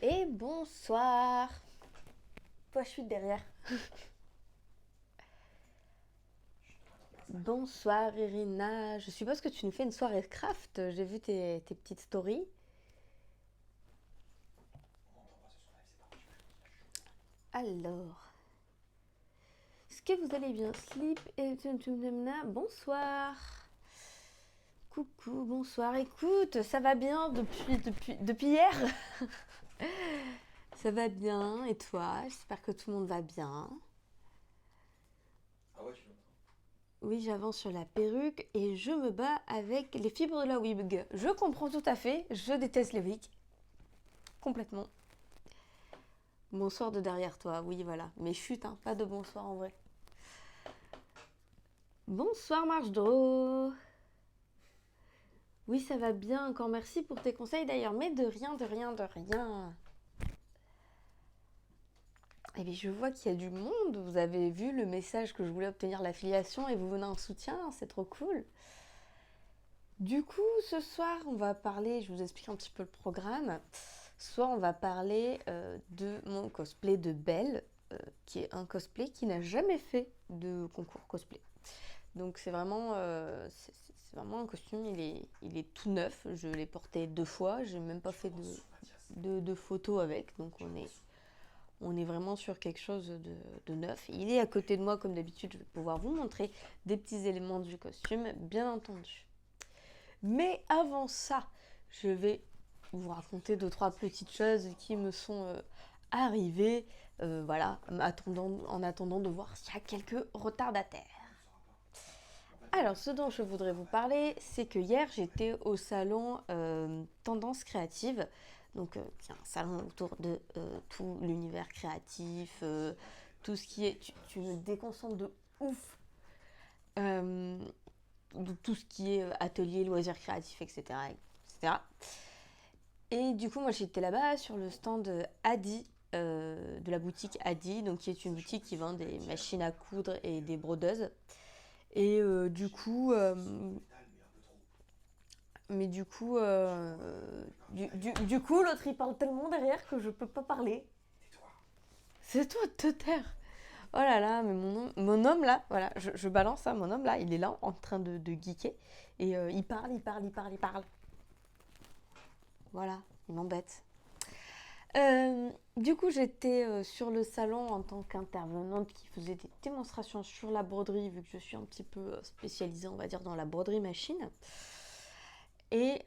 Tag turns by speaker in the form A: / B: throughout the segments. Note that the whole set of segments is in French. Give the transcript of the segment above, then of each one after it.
A: Et bonsoir. Toi, je suis derrière. Bonsoir Irina. Je suppose que tu nous fais une soirée craft. J'ai vu tes petites stories. Alors, est-ce que vous allez bien? Sleep et... Bonsoir. Coucou, bonsoir. Écoute, ça va bien depuis hier? Ça va bien. Et toi? J'espère que tout le monde va bien. Oui, j'avance sur la perruque et je me bats avec les fibres de la wig. Je comprends tout à fait, je déteste les wigs. Complètement. Bonsoir de derrière toi, oui, voilà. Mais chut, hein, pas de bonsoir en vrai. Bonsoir Marjdo. Oui, ça va bien, encore merci pour tes conseils d'ailleurs, mais de rien, de rien, de rien. Eh bien, je vois qu'il y a du monde. Vous avez vu le message que je voulais obtenir l'affiliation et vous venez en soutien, c'est trop cool. Du coup, ce soir, on va parler, je vous explique un petit peu le programme. Ce soir, on va parler de mon cosplay de Belle, qui est un cosplay qui n'a jamais fait de concours cosplay. Donc c'est vraiment un costume, il est tout neuf. Je l'ai porté 2 fois, j'ai même pas fait de photos avec. Donc on est vraiment sur quelque chose de neuf. Il est à côté de moi comme d'habitude, je vais pouvoir vous montrer des petits éléments du costume, bien entendu. Mais avant ça, je vais vous raconter 2, 3 petites choses qui me sont arrivées, voilà, en attendant de voir s'il y a quelques retardataires. Alors, ce dont je voudrais vous parler, c'est que hier, j'étais au salon Tendance Créative, donc qui est un salon autour de tout l'univers créatif, tout ce qui est... Tu me déconcentres de ouf. Euh, tout ce qui est atelier, loisirs créatifs, etc., etc. Et du coup, moi, j'étais là-bas sur le stand Adi, de la boutique Adi, donc qui est une boutique qui vend des machines à coudre et des brodeuses. Et mais du coup, l'autre il parle tellement derrière que je peux pas parler. C'est toi de te taire. Oh là là, mais mon homme là, voilà, je balance ça, mon homme là, il est là en train de geeker. Et il parle, il parle, il parle, il parle. Voilà, il m'embête. Du coup, j'étais sur le salon en tant qu'intervenante qui faisait des démonstrations sur la broderie, vu que je suis un petit peu spécialisée, on va dire, dans la broderie machine. Et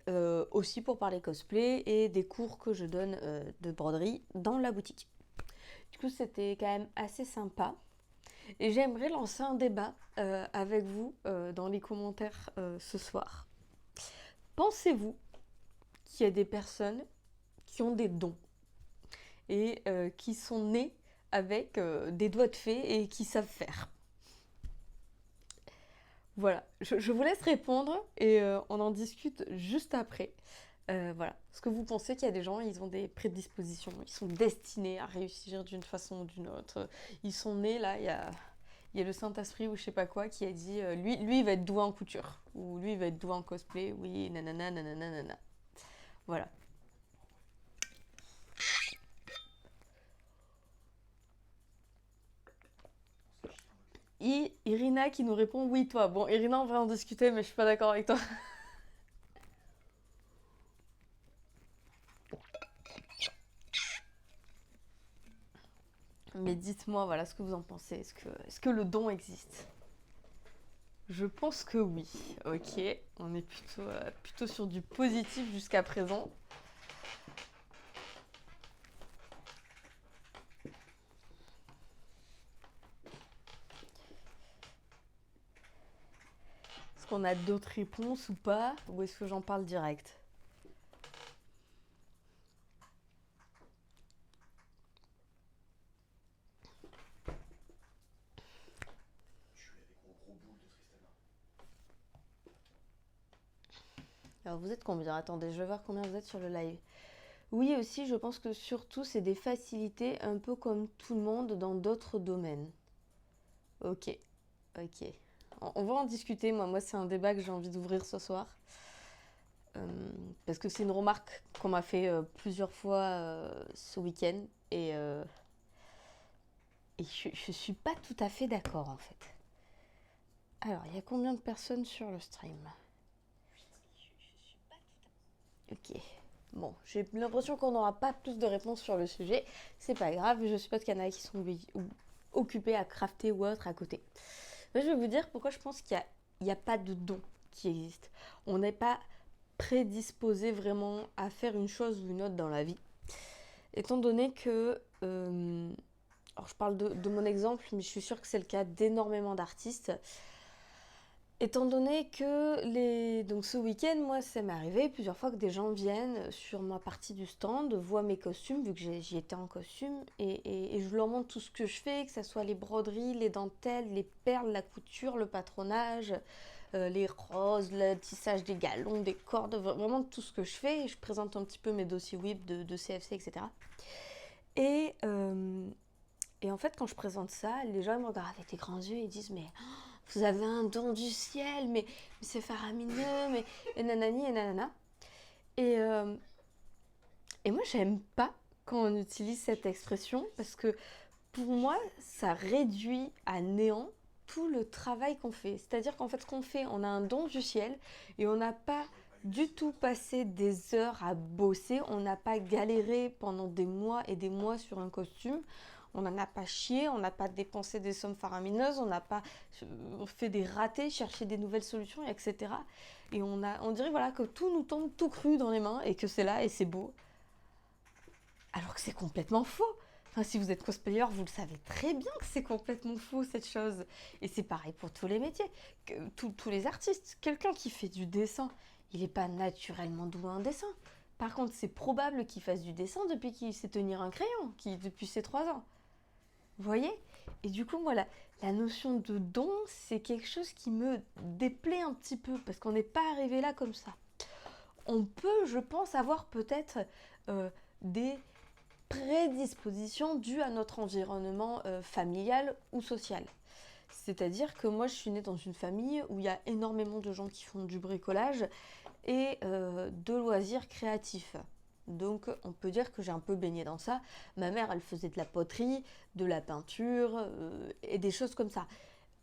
A: aussi pour parler cosplay et des cours que je donne de broderie dans la boutique. Du coup, c'était quand même assez sympa. Et j'aimerais lancer un débat avec vous dans les commentaires ce soir. Pensez-vous qu'il y a des personnes qui ont des dons et qui sont nés avec des doigts de fée et qui savent faire? Voilà, je vous laisse répondre et on en discute juste après. Voilà, est-ce que vous pensez qu'il y a des gens, ils ont des prédispositions, ils sont destinés à réussir d'une façon ou d'une autre? Ils sont nés là, il y a le Saint-Esprit ou je sais pas quoi qui a dit lui il va être doué en couture ou lui il va être doué en cosplay, oui, nanana, nanana, nanana. Voilà. Irina qui nous répond oui, toi. Bon, Irina, on va en discuter, mais je suis pas d'accord avec toi. Mais dites-moi, voilà, ce que vous en pensez. Est-ce que le don existe? Je pense que oui. Ok, on est plutôt sur du positif jusqu'à présent. Est-ce qu'on a d'autres réponses ou pas? Ou est-ce que j'en parle direct? Alors vous êtes combien? Attendez, je vais voir combien vous êtes sur le live. Oui aussi, je pense que surtout c'est des facilités un peu comme tout le monde dans d'autres domaines. Ok, ok. On va en discuter, moi c'est un débat que j'ai envie d'ouvrir ce soir. parce que c'est une remarque qu'on m'a fait plusieurs fois ce week-end et je suis pas tout à fait d'accord en fait. Alors, il y a combien de personnes sur le stream? Ok. Bon, j'ai l'impression qu'on n'aura pas plus de réponses sur le sujet. C'est pas grave, je suppose qu'il y en a qui sont occupés à crafter ou autre à côté. Mais je vais vous dire pourquoi je pense qu'il n'y a pas de don qui existe. On n'est pas prédisposé vraiment à faire une chose ou une autre dans la vie. Étant donné que... alors je parle de mon exemple, mais je suis sûre que c'est le cas d'énormément d'artistes. Étant donné que donc ce week-end, moi, ça m'est arrivé plusieurs fois que des gens viennent sur ma partie du stand, voient mes costumes, vu que j'y étais en costume, et je leur montre tout ce que je fais, que ce soit les broderies, les dentelles, les perles, la couture, le patronage, les roses, le tissage des galons, des cordes, vraiment tout ce que je fais. Et je présente un petit peu mes dossiers WIP de CFC, etc. Et, euh, et en fait, quand je présente ça, les gens me regardent avec des grands yeux et disent mais vous avez un don du ciel, mais c'est faramineux, mais et nanani et nanana. Et, euh, et moi, j'aime pas quand on utilise cette expression parce que pour moi, ça réduit à néant tout le travail qu'on fait. C'est-à-dire qu'en fait, ce qu'on fait, on a un don du ciel et on n'a pas du tout passé des heures à bosser, on n'a pas galéré pendant des mois et des mois sur un costume, on n'en a pas chié, on n'a pas dépensé des sommes faramineuses, on n'a pas fait des ratés, cherché des nouvelles solutions, etc. Et on dirait voilà, que tout nous tombe tout cru dans les mains et que c'est là et c'est beau. Alors que c'est complètement faux. Enfin, si vous êtes cosplayer, vous le savez très bien que c'est complètement faux cette chose. Et c'est pareil pour tous les métiers, tous les artistes. Quelqu'un qui fait du dessin, il n'est pas naturellement doué en dessin. Par contre, c'est probable qu'il fasse du dessin depuis qu'il sait tenir un crayon, depuis ses 3 ans. Vous voyez? Et du coup, voilà, la notion de don, c'est quelque chose qui me déplaît un petit peu, parce qu'on n'est pas arrivé là comme ça. On peut, je pense, avoir peut-être des prédispositions dues à notre environnement familial ou social. C'est-à-dire que moi, je suis née dans une famille où il y a énormément de gens qui font du bricolage et de loisirs créatifs. Donc on peut dire que j'ai un peu baigné dans ça. Ma mère, elle faisait de la poterie, de la peinture et des choses comme ça.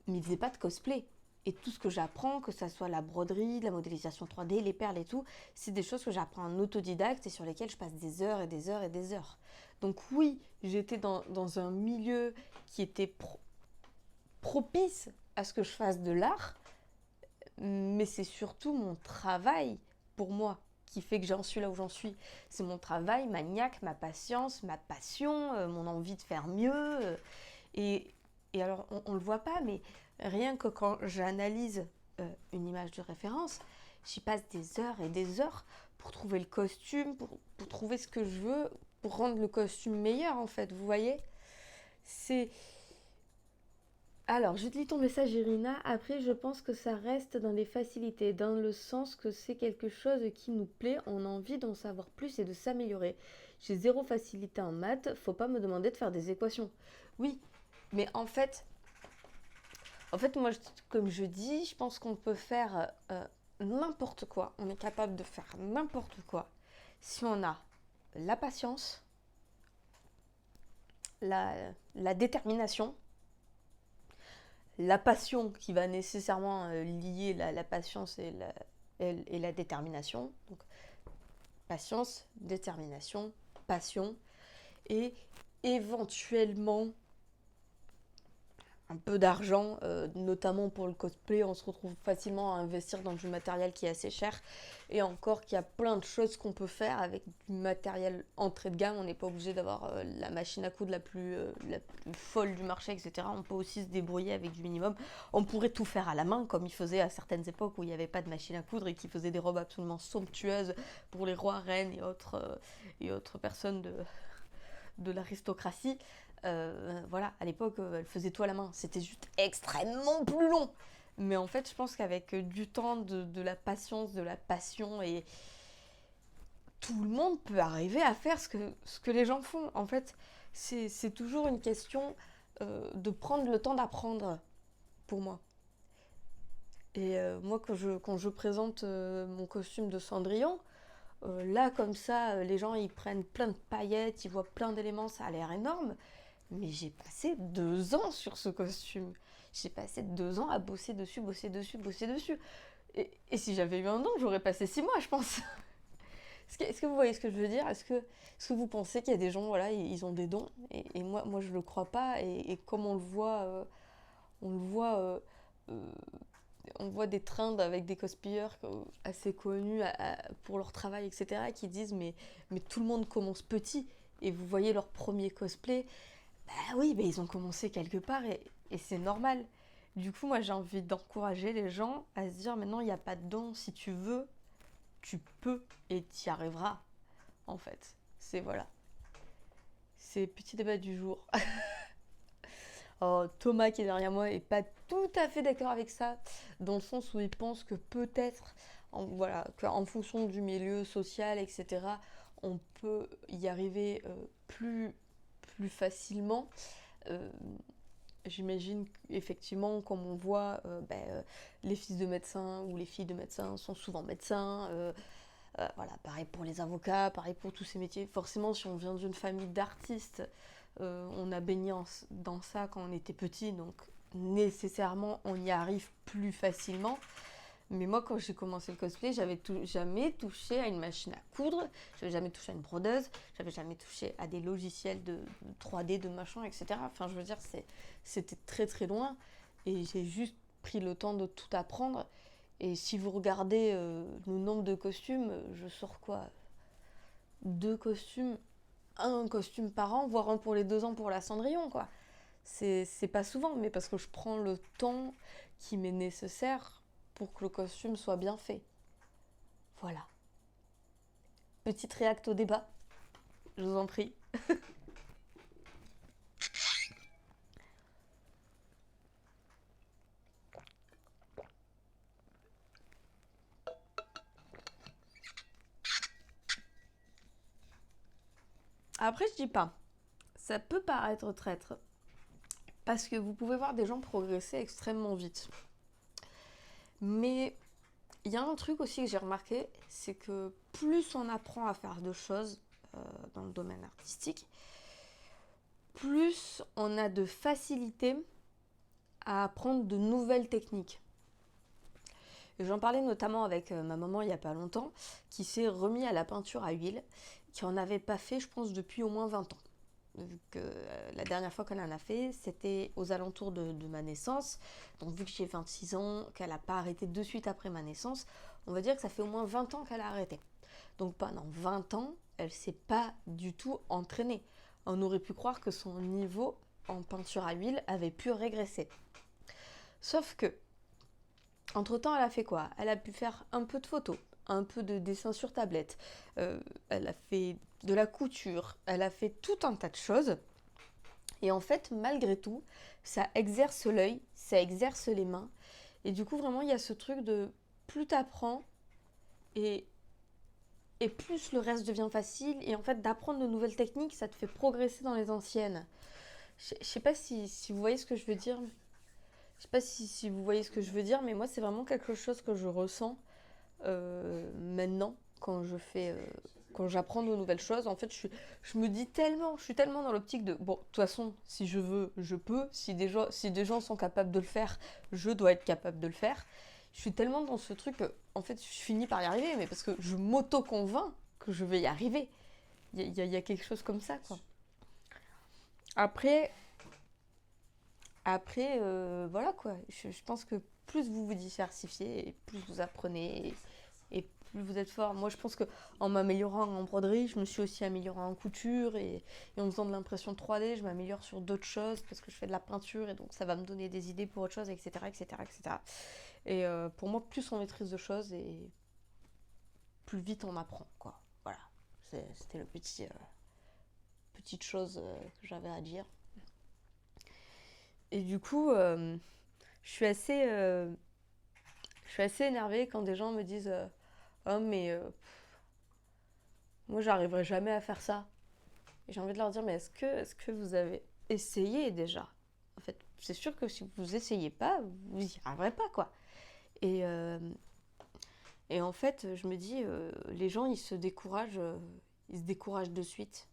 A: Mais il faisait pas de cosplay. Et tout ce que j'apprends, que ça soit la broderie, la modélisation 3D, les perles et tout, c'est des choses que j'apprends en autodidacte et sur lesquelles je passe des heures et des heures et des heures. Donc oui, j'étais dans un milieu qui était propice à ce que je fasse de l'art, mais c'est surtout mon travail pour moi qui fait que j'en suis là où j'en suis. C'est mon travail, ma niaque, ma patience, ma passion, mon envie de faire mieux. Et, et alors, on ne le voit pas, mais rien que quand j'analyse une image de référence, j'y passe des heures et des heures pour trouver le costume, pour trouver ce que je veux, pour rendre le costume meilleur en fait, vous voyez. C'est... Alors, je te lis ton message, Irina. Après, je pense que ça reste dans les facilités, dans le sens que c'est quelque chose qui nous plaît, on a envie d'en savoir plus et de s'améliorer. J'ai zéro facilité en maths, faut pas me demander de faire des équations. Oui, mais en fait, moi, comme je dis, je pense qu'on peut faire n'importe quoi. On est capable de faire n'importe quoi si on a la patience, la, la détermination, la passion qui va nécessairement lier la patience et la détermination. Donc, patience, détermination, passion et éventuellement un peu d'argent, notamment pour le cosplay, on se retrouve facilement à investir dans du matériel qui est assez cher et encore qu'il y a plein de choses qu'on peut faire avec du matériel entrée de gamme, on n'est pas obligé d'avoir la machine à coudre la plus folle du marché, etc. On peut aussi se débrouiller avec du minimum. On pourrait tout faire à la main comme ils faisaient à certaines époques où il n'y avait pas de machine à coudre et qui faisaient des robes absolument somptueuses pour les rois, reines et autres personnes de l'aristocratie. Voilà, à l'époque, elle faisait tout à la main. C'était juste extrêmement plus long. Mais en fait, je pense qu'avec du temps, de la patience, de la passion, et tout le monde peut arriver à faire ce que les gens font. En fait, c'est toujours une question de prendre le temps d'apprendre, pour moi. Et moi, quand je présente mon costume de Cendrillon, là, comme ça, les gens, ils prennent plein de paillettes, ils voient plein d'éléments, ça a l'air énorme. Mais j'ai passé 2 ans sur ce costume. J'ai passé 2 ans à bosser dessus, bosser dessus, bosser dessus. Et si j'avais eu un don, j'aurais passé 6 mois, je pense. Est-ce que vous voyez ce que je veux dire? Est-ce que vous pensez qu'il y a des gens, voilà, ils ont des dons et moi, je le crois pas. Et comme on le voit, euh, on voit des trends avec des cosplayers assez connus pour leur travail, etc., qui disent mais tout le monde commence petit. Et vous voyez leur premier cosplay, bah oui, mais ils ont commencé quelque part et c'est normal. Du coup, moi, j'ai envie d'encourager les gens à se dire maintenant, il n'y a pas de don. Si tu veux, tu peux et tu y arriveras, en fait. Voilà. C'est le petit débat du jour. Oh, Thomas qui est derrière moi est pas tout à fait d'accord avec ça, dans le sens où il pense que peut-être, voilà, qu'en fonction du milieu social, etc., on peut y arriver plus facilement. Euh, J'imagine effectivement, comme on voit, les fils de médecins ou les filles de médecins sont souvent médecins. Voilà, pareil pour les avocats, pareil pour tous ces métiers. Forcément, si on vient d'une famille d'artistes, on a baigné dans ça quand on était petit, donc nécessairement on y arrive plus facilement. Mais moi, quand j'ai commencé le cosplay, j'avais jamais touché à une machine à coudre, j'avais jamais touché à une brodeuse, j'avais jamais touché à des logiciels de 3D, de machin, etc. Enfin, je veux dire, c'était très très loin et j'ai juste pris le temps de tout apprendre. Et si vous regardez le nombre de costumes, je sors quoi? 2 costumes, un costume par an, voire un pour les 2 ans pour la Cendrillon, quoi. C'est pas souvent, mais parce que je prends le temps qui m'est nécessaire pour que le costume soit bien fait. Voilà. Petite réacte au débat, je vous en prie. Après, je dis pas. Ça peut paraître traître, parce que vous pouvez voir des gens progresser extrêmement vite. Mais il y a un truc aussi que j'ai remarqué, c'est que plus on apprend à faire de choses dans le domaine artistique, plus on a de facilité à apprendre de nouvelles techniques. Et j'en parlais notamment avec ma maman il n'y a pas longtemps, qui s'est remis à la peinture à huile, qui en avait pas fait, je pense, depuis au moins 20 ans. Vu que la dernière fois qu'elle en a fait, c'était aux alentours de ma naissance. Donc vu que j'ai 26 ans, qu'elle n'a pas arrêté de suite après ma naissance, on va dire que ça fait au moins 20 ans qu'elle a arrêté. Donc pendant 20 ans, elle ne s'est pas du tout entraînée. On aurait pu croire que son niveau en peinture à huile avait pu régresser. Sauf que, entre-temps, elle a fait quoi? Elle a pu faire un peu de photos, un peu de dessin sur tablette, elle a fait de la couture, elle a fait tout un tas de choses. Et en fait, malgré tout, ça exerce l'œil, ça exerce les mains. Et du coup, vraiment, il y a ce truc de plus t'apprends et, et plus le reste devient facile. Et en fait, d'apprendre de nouvelles techniques, ça te fait progresser dans les anciennes. Je sais pas si vous voyez ce que je veux dire. Je sais pas si vous voyez ce que je veux dire, mais moi, c'est vraiment quelque chose que je ressens maintenant quand quand j'apprends de nouvelles choses. En fait, je me dis tellement, je suis tellement dans l'optique de bon, de toute façon, si je veux, je peux. Si des gens sont capables de le faire, je dois être capable de le faire. Je suis tellement dans ce truc que, en fait, je finis par y arriver, mais parce que je m'auto-convainc que je vais y arriver. Il y a quelque chose comme ça, quoi. Après, voilà quoi. Je pense que plus vous vous diversifiez, et plus vous apprenez, et plus vous êtes fort. Moi, je pense que en m'améliorant en broderie, je me suis aussi améliorée en couture, et en faisant de l'impression 3D, je m'améliore sur d'autres choses parce que je fais de la peinture, et donc ça va me donner des idées pour autre chose, etc., etc., etc. Et pour moi, plus on maîtrise de choses, et plus vite on apprend, quoi. Voilà. C'était le petite chose que j'avais à dire. Et du coup, je suis assez, euh, je suis assez énervée quand des gens me disent oh, mais moi, j'arriverai jamais à faire ça. Et j'ai envie de leur dire mais est-ce que vous avez essayé déjà? En fait, c'est sûr que si vous essayez pas, vous y arriverez pas, quoi. Et, et en fait, je me dis, les gens, ils se découragent de suite.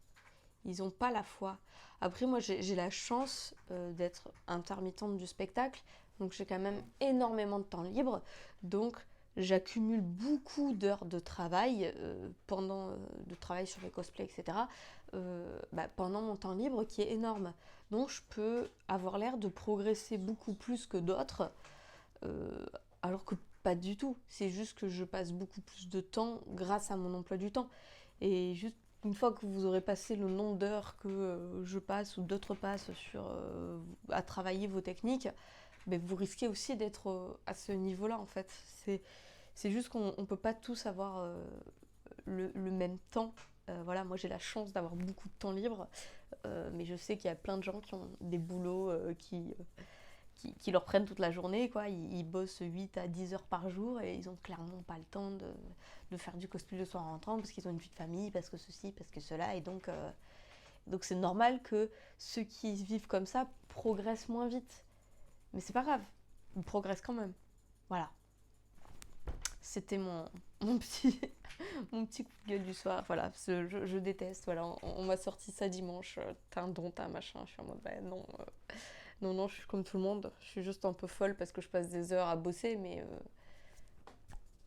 A: Ils n'ont pas la foi. Après, moi, j'ai la chance d'être intermittente du spectacle, donc j'ai quand même énormément de temps libre. Donc, j'accumule beaucoup d'heures de travail de travail sur les cosplays, etc. Pendant mon temps libre, qui est énorme. Donc, je peux avoir l'air de progresser beaucoup plus que d'autres, euh, alors que pas du tout. C'est juste que je passe beaucoup plus de temps grâce à mon emploi du temps. Et juste une fois que vous aurez passé le nombre d'heures que je passe ou d'autres passent à travailler vos techniques, ben vous risquez aussi d'être à ce niveau-là en fait. C'est juste qu'on ne peut pas tous avoir le même temps. Voilà, moi j'ai la chance d'avoir beaucoup de temps libre, mais je sais qu'il y a plein de gens qui ont des boulots qui leur prennent toute la journée, quoi. Ils bossent 8 à 10 heures par jour et ils ont clairement pas le temps de faire du cosplay le soir en rentrant parce qu'ils ont une vie de famille, parce que ceci, parce que cela. Et donc c'est normal que ceux qui vivent comme ça progressent moins vite. Mais c'est pas grave, ils progressent quand même. Voilà. C'était mon petit, mon petit coup de gueule du soir. Voilà, je déteste. Voilà, on m'a sorti ça dimanche. T'as un don, t'as un machin. Je suis en mode, bah, non. Non, non, je suis comme tout le monde. Je suis juste un peu folle parce que je passe des heures à bosser, mais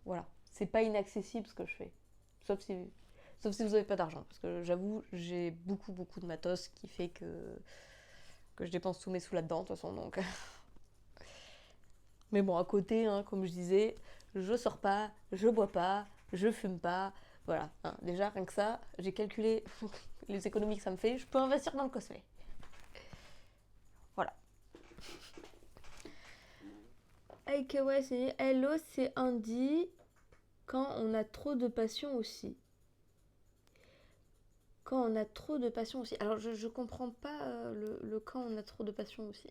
A: voilà. C'est pas inaccessible ce que je fais. Sauf si, sauf si vous avez pas d'argent. Parce que j'avoue, j'ai beaucoup, beaucoup de matos qui fait que je dépense tous mes sous là-dedans, de toute façon. Donc. Mais bon, à côté, hein, comme je disais, je sors pas, je bois pas, je fume pas. Voilà. Hein. Déjà, rien que ça, j'ai calculé les économies que ça me fait. Je peux investir dans le cosplay. Voilà. Ok, ouais, c'est hello, c'est Andy. Quand on a trop de passion aussi. Quand on a trop de passion aussi. Alors, je comprends pas le quand on a trop de passion aussi.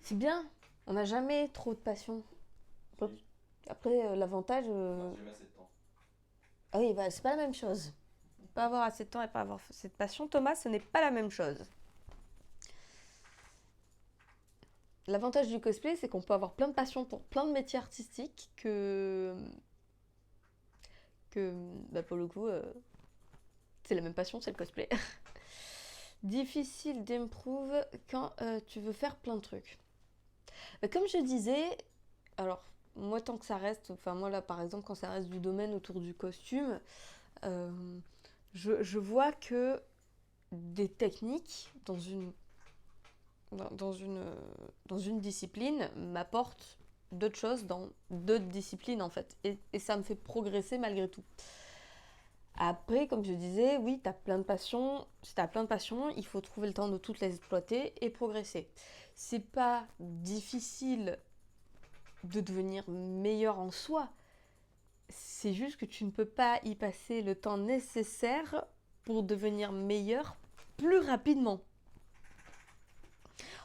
A: C'est bien, on n'a jamais trop de passion.
B: Si,
A: Après, l'avantage.
B: on n'a jamais assez de temps.
A: Ah oui, bah, c'est pas la même chose. Pas avoir assez de temps et pas avoir cette passion, Thomas, ce n'est pas la même chose. L'avantage du cosplay, c'est qu'on peut avoir plein de passion pour plein de métiers artistiques que bah, pour le coup, c'est la même passion, c'est le cosplay. Difficile d'improve quand tu veux faire plein de trucs. Bah, comme je disais, alors moi tant que ça reste, enfin moi là par exemple quand ça reste du domaine autour du costume, euh, je vois que des techniques dans une, dans une discipline m'apportent d'autres choses dans d'autres disciplines en fait. Et ça me fait progresser malgré tout. Après, comme je disais, oui, t'as plein de passions. Si t'as plein de passions, il faut trouver le temps de toutes les exploiter et progresser. C'est pas difficile de devenir meilleur en soi. C'est juste que tu ne peux pas y passer le temps nécessaire pour devenir meilleur plus rapidement.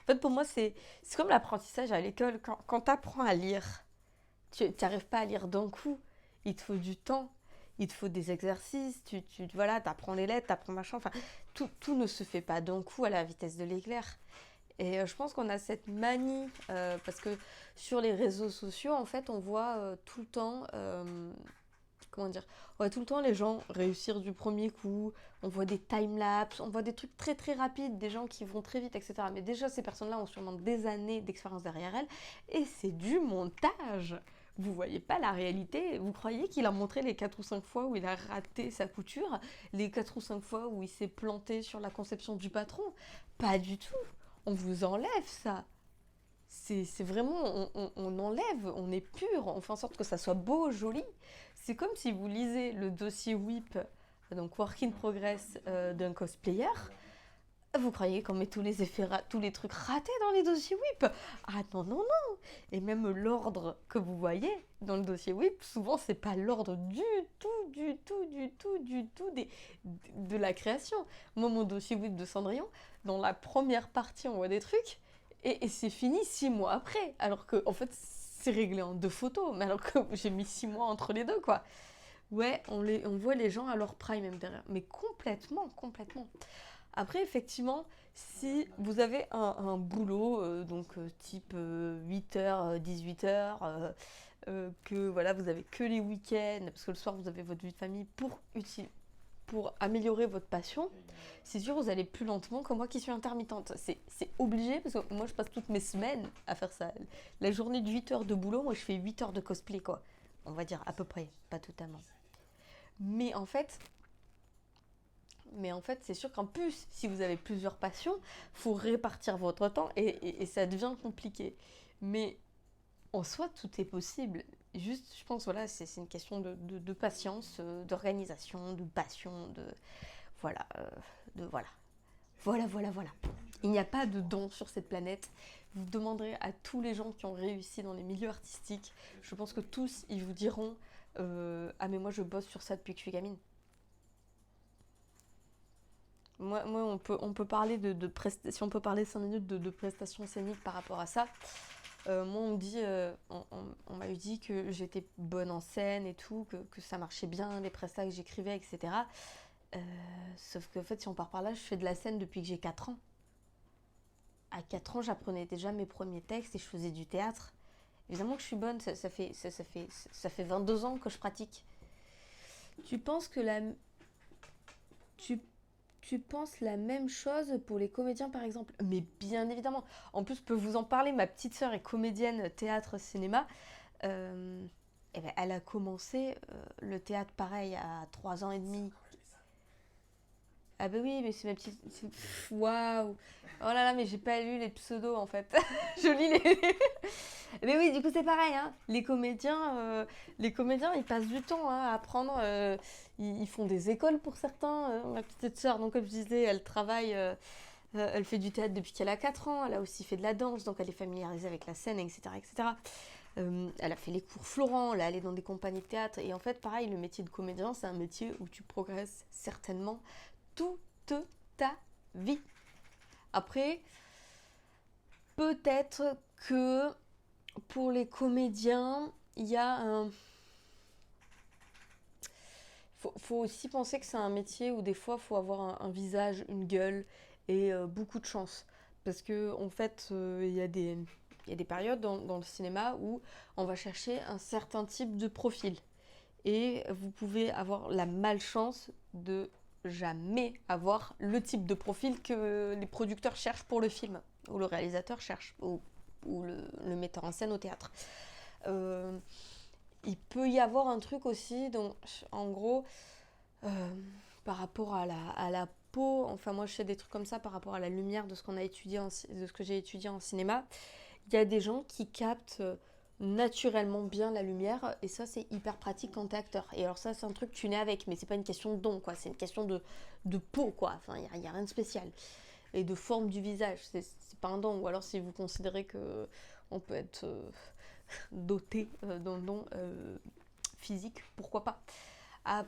A: En fait, pour moi, c'est comme l'apprentissage à l'école. Quand tu apprends à lire, tu n'arrives pas à lire d'un coup. Il te faut du temps, il te faut des exercices, voilà, tu apprends les lettres, tu apprends machin. Enfin, tout ne se fait pas d'un coup à la vitesse de l'éclair. Et je pense qu'on a cette manie, parce que sur les réseaux sociaux, en fait, on voit tout le temps, comment dire, on voit tout le temps les gens réussir du premier coup, on voit des time-lapse, on voit des trucs très très rapides, des gens qui vont très vite, etc. Mais déjà, ces personnes-là ont sûrement des années d'expérience derrière elles, et c'est du montage. Vous voyez pas la réalité, vous croyez qu'il a montré les 4 ou 5 fois où il a raté sa couture, les 4 ou 5 fois où il s'est planté sur la conception du patron? Pas du tout. On vous enlève ça. C'est vraiment, on enlève, on est pur, on fait en sorte que ça soit beau, joli. C'est comme si vous lisez le dossier WIP, donc Work in Progress d'un cosplayer. Vous croyez qu'on met tous les effets, tous les trucs ratés dans les dossiers WIP? Ah non, non, non. Et même l'ordre que vous voyez dans le dossier WIP, souvent c'est pas l'ordre du tout, du tout, du tout, du tout de la création. Moi, mon dossier WIP de Cendrillon, dans la première partie, on voit des trucs, et c'est fini 6 mois après. Alors que, en fait, c'est réglé en 2 photos, mais alors que j'ai mis 6 mois entre les deux, quoi. Ouais, on voit les gens à leur prime même derrière. Mais complètement, complètement. Après, effectivement, si vous avez un boulot, type 8h, 18h, que voilà, vous avez que les week-ends, parce que le soir vous avez votre vie de famille pour améliorer votre passion, c'est sûr vous allez plus lentement que moi qui suis intermittente. C'est obligé parce que moi je passe toutes mes semaines à faire ça. La journée de 8 heures de boulot, moi je fais 8 heures de cosplay quoi. On va dire à peu près, pas totalement. Mais en fait, c'est sûr qu'en plus, si vous avez plusieurs passions, faut répartir votre temps et ça devient compliqué. Mais en soi, tout est possible. Juste, je pense, voilà, c'est une question de patience, d'organisation, de passion, voilà, voilà. Voilà. Il n'y a pas de don sur cette planète. Vous demanderez à tous les gens qui ont réussi dans les milieux artistiques, je pense que tous, ils vous diront ah mais moi je bosse sur ça depuis que je suis gamine. Moi on peut parler si on peut parler 5 minutes de prestations scéniques par rapport à ça. Moi, on m'avait dit que j'étais bonne en scène et tout, que ça marchait bien, les prestats que j'écrivais, etc. Sauf qu'en fait, si on part par là, je fais de la scène depuis que j'ai 4 ans. À 4 ans, j'apprenais déjà mes premiers textes et je faisais du théâtre. Évidemment que je suis bonne, ça fait 22 ans que je pratique. Tu penses que tu Tu penses la même chose pour les comédiens par exemple? Mais bien évidemment. En plus, je peux vous en parler, ma petite sœur est comédienne théâtre cinéma. Euh, eh ben, elle a commencé le théâtre pareil à 3 ans et demi. Ah bah oui, mais c'est ma petite... Waouh. Oh là là, mais j'ai pas lu les pseudos en fait. Je lis les... Mais oui, du coup c'est pareil, hein. Les comédiens, ils passent du temps hein, à apprendre. Ils font des écoles pour certains. Ma petite sœur, donc comme je disais, elle travaille, elle fait du théâtre depuis qu'elle a 4 ans. Elle a aussi fait de la danse, donc elle est familiarisée avec la scène, etc., etc. Elle a fait les cours Florent, là, elle est dans des compagnies de théâtre. Et en fait, pareil, le métier de comédien, c'est un métier où tu progresses certainement toute ta vie. Après, peut-être que pour les comédiens, il y a un... Faut aussi penser que c'est un métier où des fois, il faut avoir un visage, une gueule et beaucoup de chance. Parce que en fait, il y a des périodes dans le cinéma où on va chercher un certain type de profil. Et vous pouvez avoir la malchance de jamais avoir le type de profil que les producteurs cherchent pour le film, ou le réalisateur cherche, ou le metteur en scène au théâtre. Euh, il peut y avoir un truc aussi, donc, en gros, euh, par rapport à la peau, enfin moi je fais des trucs comme ça par rapport à la lumière de ce qu'on a étudié de ce que j'ai étudié en cinéma. Il y a des gens qui captent naturellement bien la lumière et ça c'est hyper pratique quand t'es acteur. Et alors ça c'est un truc que tu nais avec, mais c'est pas une question de don quoi, c'est une question de peau quoi, enfin il y a rien de spécial. Et de forme du visage, c'est pas un don. Ou alors si vous considérez que on peut être doté d'un don physique, pourquoi pas. Ah,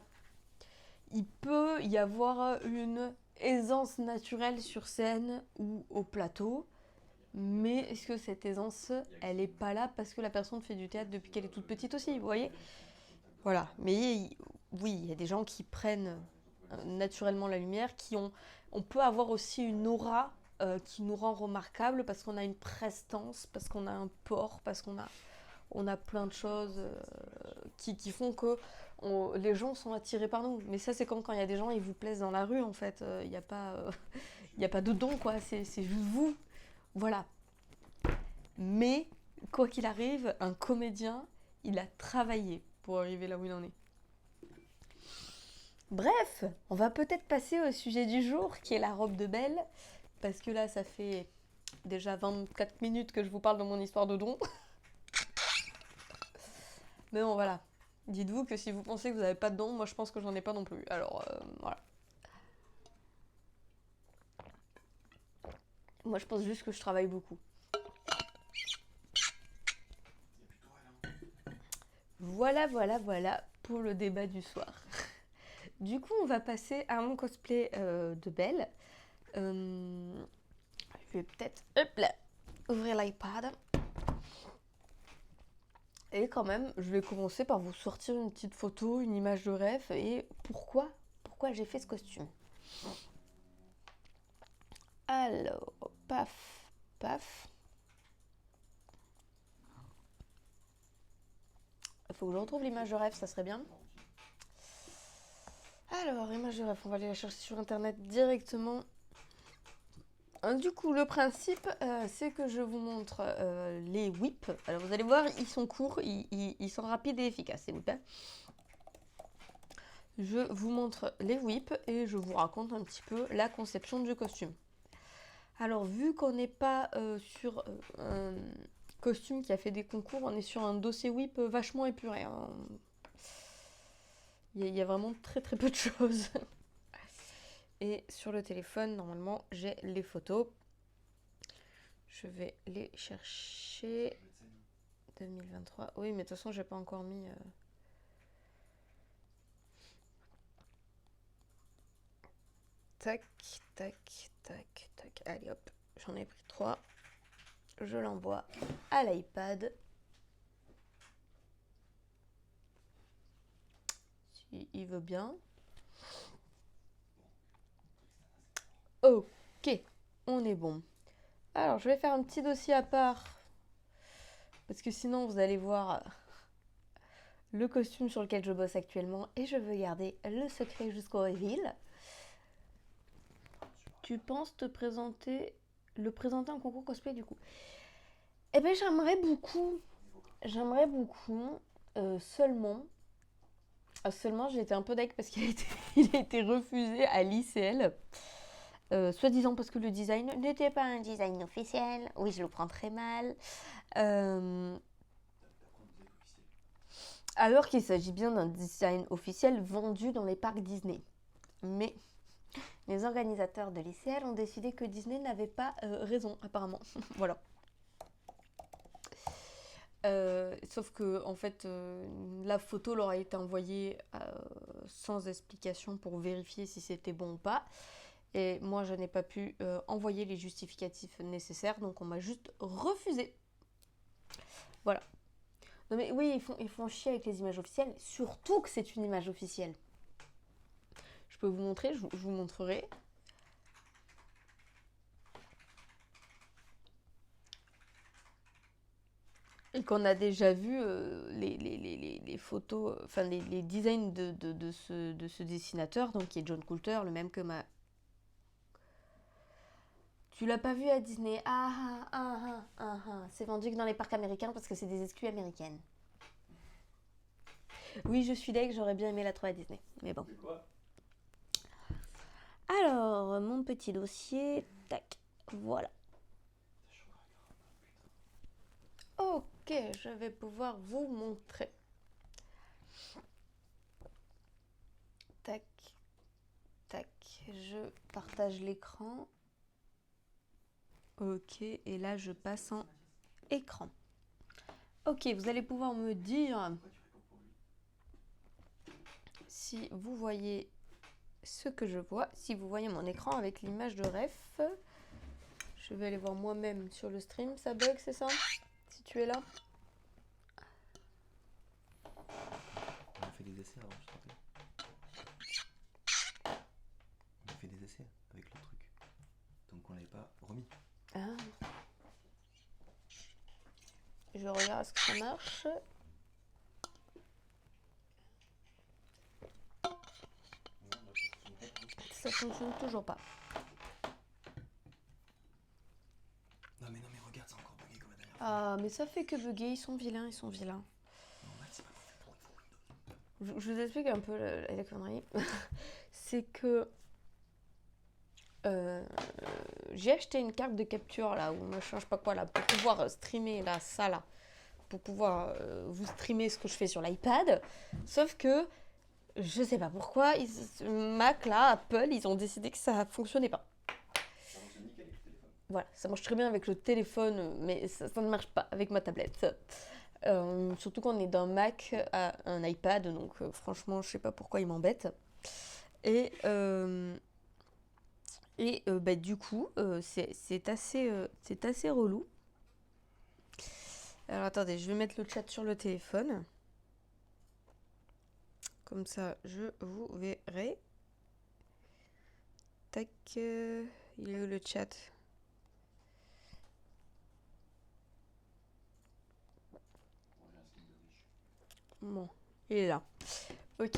A: il peut y avoir une aisance naturelle sur scène ou au plateau, mais est-ce que cette aisance, elle est pas là parce que la personne fait du théâtre depuis qu'elle est toute petite aussi, vous voyez? Voilà, mais oui, il y a des gens qui prennent naturellement la lumière, on peut avoir aussi une aura qui nous rend remarquable parce qu'on a une prestance, parce qu'on a un port, parce on a plein de choses qui font que les gens sont attirés par nous. Mais ça, c'est comme quand il y a des gens, ils vous plaisent dans la rue, en fait. Il n'y a pas, y a pas de don, quoi. C'est juste vous. Voilà. Mais, quoi qu'il arrive, un comédien, il a travaillé pour arriver là où il en est. Bref, on va peut-être passer au sujet du jour, qui est la robe de Belle. Parce que là, ça fait déjà 24 minutes que je vous parle de mon histoire de don. Mais bon, voilà. Dites-vous que si vous pensez que vous n'avez pas de don, moi je pense que j'en ai pas non plus. Alors, voilà. Moi je pense juste que je travaille beaucoup. Voilà pour le débat du soir. Du coup, on va passer à mon cosplay de Belle. Je vais peut-être, hop là, ouvrir l'iPad. Et quand même, je vais commencer par vous sortir une petite photo, une image de rêve et pourquoi j'ai fait ce costume. Alors, paf, paf. Il faut que je retrouve l'image de rêve, ça serait bien. Alors, image de rêve, on va aller la chercher sur internet directement. Du coup, le principe, c'est que je vous montre les whips. Alors, vous allez voir, ils sont courts, ils sont rapides et efficaces, ces whips. Je vous montre les whips et je vous raconte un petit peu la conception du costume. Alors, vu qu'on n'est pas sur un costume qui a fait des concours, on est sur un dossier whip vachement épuré. Hein. Il y a vraiment très très peu de choses. Et sur le téléphone, normalement, j'ai les photos. Je vais les chercher. 2023. Oui, mais de toute façon, j'ai pas encore mis... Tac, tac, tac, tac. Allez, hop. J'en ai pris 3. Je l'envoie à l'iPad. Si il veut bien. Ok, on est bon. Alors, je vais faire un petit dossier à part. Parce que sinon, vous allez voir le costume sur lequel je bosse actuellement. Et je veux garder le secret jusqu'au reveal. Tu penses te présenter... Le présenter en concours cosplay, du coup? Eh bien, j'aimerais beaucoup. Seulement... Seulement, j'ai été un peu deg parce qu'il il a été refusé à l'ICL. Soi-disant parce que le design n'était pas un design officiel. Oui, je le prends très mal. Alors qu'il s'agit bien d'un design officiel vendu dans les parcs Disney. Mais les organisateurs de l'ICL ont décidé que Disney n'avait pas raison, apparemment. Voilà. Sauf que en fait, la photo leur a été envoyée sans explication pour vérifier si c'était bon ou pas. Et moi, je n'ai pas pu envoyer les justificatifs nécessaires, donc on m'a juste refusé. Voilà. Non mais oui, ils font chier avec les images officielles, surtout que c'est une image officielle. Je peux vous montrer, je vous montrerai. Et qu'on a déjà vu les photos, enfin les designs de ce dessinateur, donc qui est John Coulter, le même que ma... Tu l'as pas vu à Disney? C'est vendu que dans les parcs américains parce que c'est des exclus américaines. Oui, je suis deg, j'aurais bien aimé la trouver à Disney, mais bon.
B: C'est quoi?
A: Alors, mon petit dossier, tac, voilà. Ok, je vais pouvoir vous montrer. Tac, tac, je partage l'écran. Ok, et là je passe en écran. Ok, vous allez pouvoir me dire si vous voyez ce que je vois, si vous voyez mon écran avec l'image de ref. Je vais aller voir moi-même sur le stream. Ça bug, c'est ça? Si tu es là.
B: On a fait des essais avant, je te rappelle. On a fait des essais avec le truc. Donc on l'avait pas remis.
A: Ah. Je regarde ce que ça marche. Ça fonctionne toujours pas.
B: Non mais regarde, c'est encore bugué comme la dernière fois.
A: Ah, mais ça fait que bugger. Ils sont vilains, ils sont vilains.
B: Non, Matt, c'est pas fait pour Windows.
A: Je vous explique un peu la connerie. C'est que j'ai acheté une carte de capture là, ou machin, je sais pas quoi là, pour pouvoir streamer là, ça là, pour pouvoir vous streamer ce que je fais sur l'iPad. Sauf que je sais pas pourquoi, Mac là, Apple, ils ont décidé que ça fonctionnait pas.
B: Ça fonctionne nickel avec le téléphone.
A: Voilà, ça marche très bien avec le téléphone, mais ça ne marche pas avec ma tablette. Surtout qu'on est d'un Mac à un iPad, donc franchement, je sais pas pourquoi ils m'embêtent. Et bah, du coup, c'est assez relou. Alors attendez, je vais mettre le chat sur le téléphone. Comme ça, je vous verrai. Tac. Il est où le chat? Bon, il est là. Ok.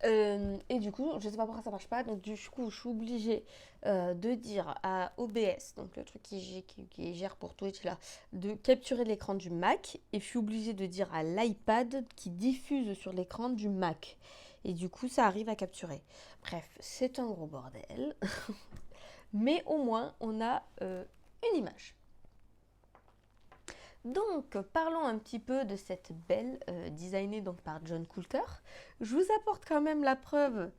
A: Et du coup, je sais pas pourquoi ça marche pas. Donc du coup, je suis obligée de dire à OBS, donc le truc qui gère pour Twitch là, de capturer l'écran du Mac. Et je suis obligée de dire à l'iPad qui diffuse sur l'écran du Mac. Et du coup, ça arrive à capturer. Bref, c'est un gros bordel. Mais au moins, on a une image. Donc, parlons un petit peu de cette belle designée donc par John Coulter. Je vous apporte quand même la preuve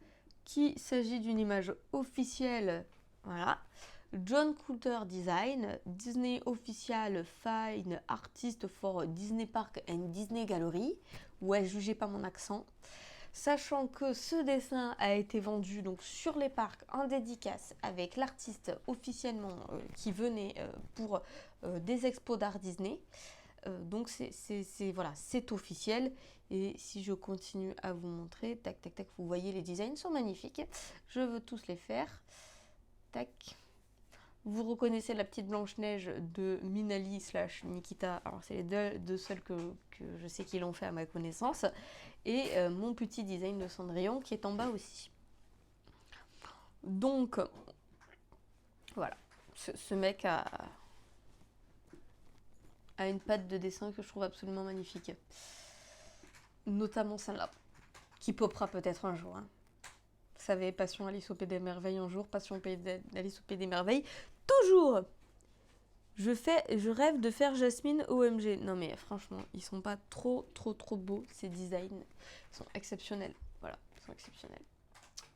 A: qu'il s'agit d'une image officielle. Voilà. John Coulter Design, Disney Official Fine Artist for Disney Park and Disney Gallery. Ouais, jugez pas mon accent. Sachant que ce dessin a été vendu donc sur les parcs en dédicace avec l'artiste officiellement qui venait pour des expos d'art Disney. Donc voilà, c'est officiel. Et si je continue à vous montrer, tac tac tac, vous voyez les designs sont magnifiques. Je veux tous les faire. Tac. Vous reconnaissez la petite Blanche-Neige de Minali / Nikita. Alors c'est les deux seuls que je sais qui l'ont fait à ma connaissance. Et mon petit design de Cendrillon qui est en bas aussi. Donc, voilà. Ce mec a une patte de dessin que je trouve absolument magnifique. Notamment celle-là, qui popera peut-être un jour. Hein. Vous savez, passion Alice au Pays des Merveilles un jour, passion Alice au Pays des Merveilles, toujours. Je rêve de faire Jasmine OMG. Non mais franchement, ils sont pas trop beaux ces designs. Ils sont exceptionnels. Voilà, ils sont exceptionnels.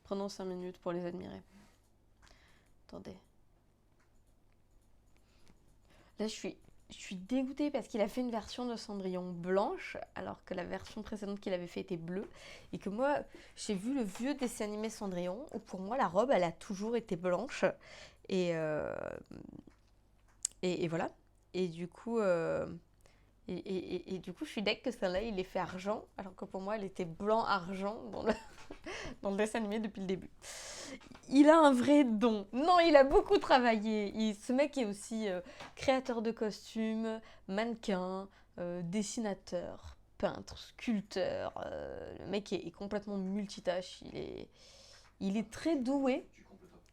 A: Prenons 5 minutes pour les admirer. Attendez. Là, je suis dégoûtée parce qu'il a fait une version de Cendrillon blanche, alors que la version précédente qu'il avait fait était bleue. Et que moi, j'ai vu le vieux dessin animé Cendrillon, où pour moi, la robe, elle a toujours été blanche. Et voilà. Et du coup, du coup, je suis deg que celle-là, il est fait argent, alors que pour moi, elle était blanc-argent dans le dessin animé depuis le début. Il a un vrai don. Non, il a beaucoup travaillé. Ce mec est aussi créateur de costumes, mannequin, dessinateur, peintre, sculpteur. Le mec est complètement multitâche. Il est très doué,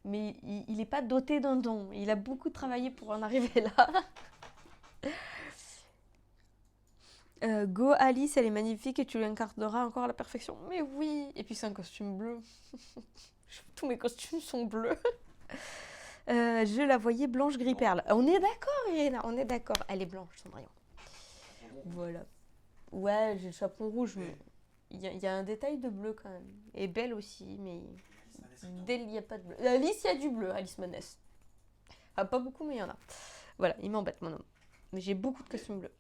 A: mais il n'est pas doté d'un don. Il a beaucoup travaillé pour en arriver là. Go Alice, elle est magnifique et tu l'incarneras encore à la perfection. Mais oui. Et puis c'est un costume bleu. Tous mes costumes sont bleus. Je la voyais blanche gris perle. On est d'accord, Irina, on est d'accord. Elle est blanche, Cendrillon. Voilà. Ouais, j'ai le chaperon rouge, mais il y a un détail de bleu quand même. Et belle aussi, mais il n'y a pas de bleu. Alice, il y a du bleu, Alice Manès. Ah, pas beaucoup, mais il y en a. Voilà, il m'embête, mon homme. Mais j'ai beaucoup de costumes bleus.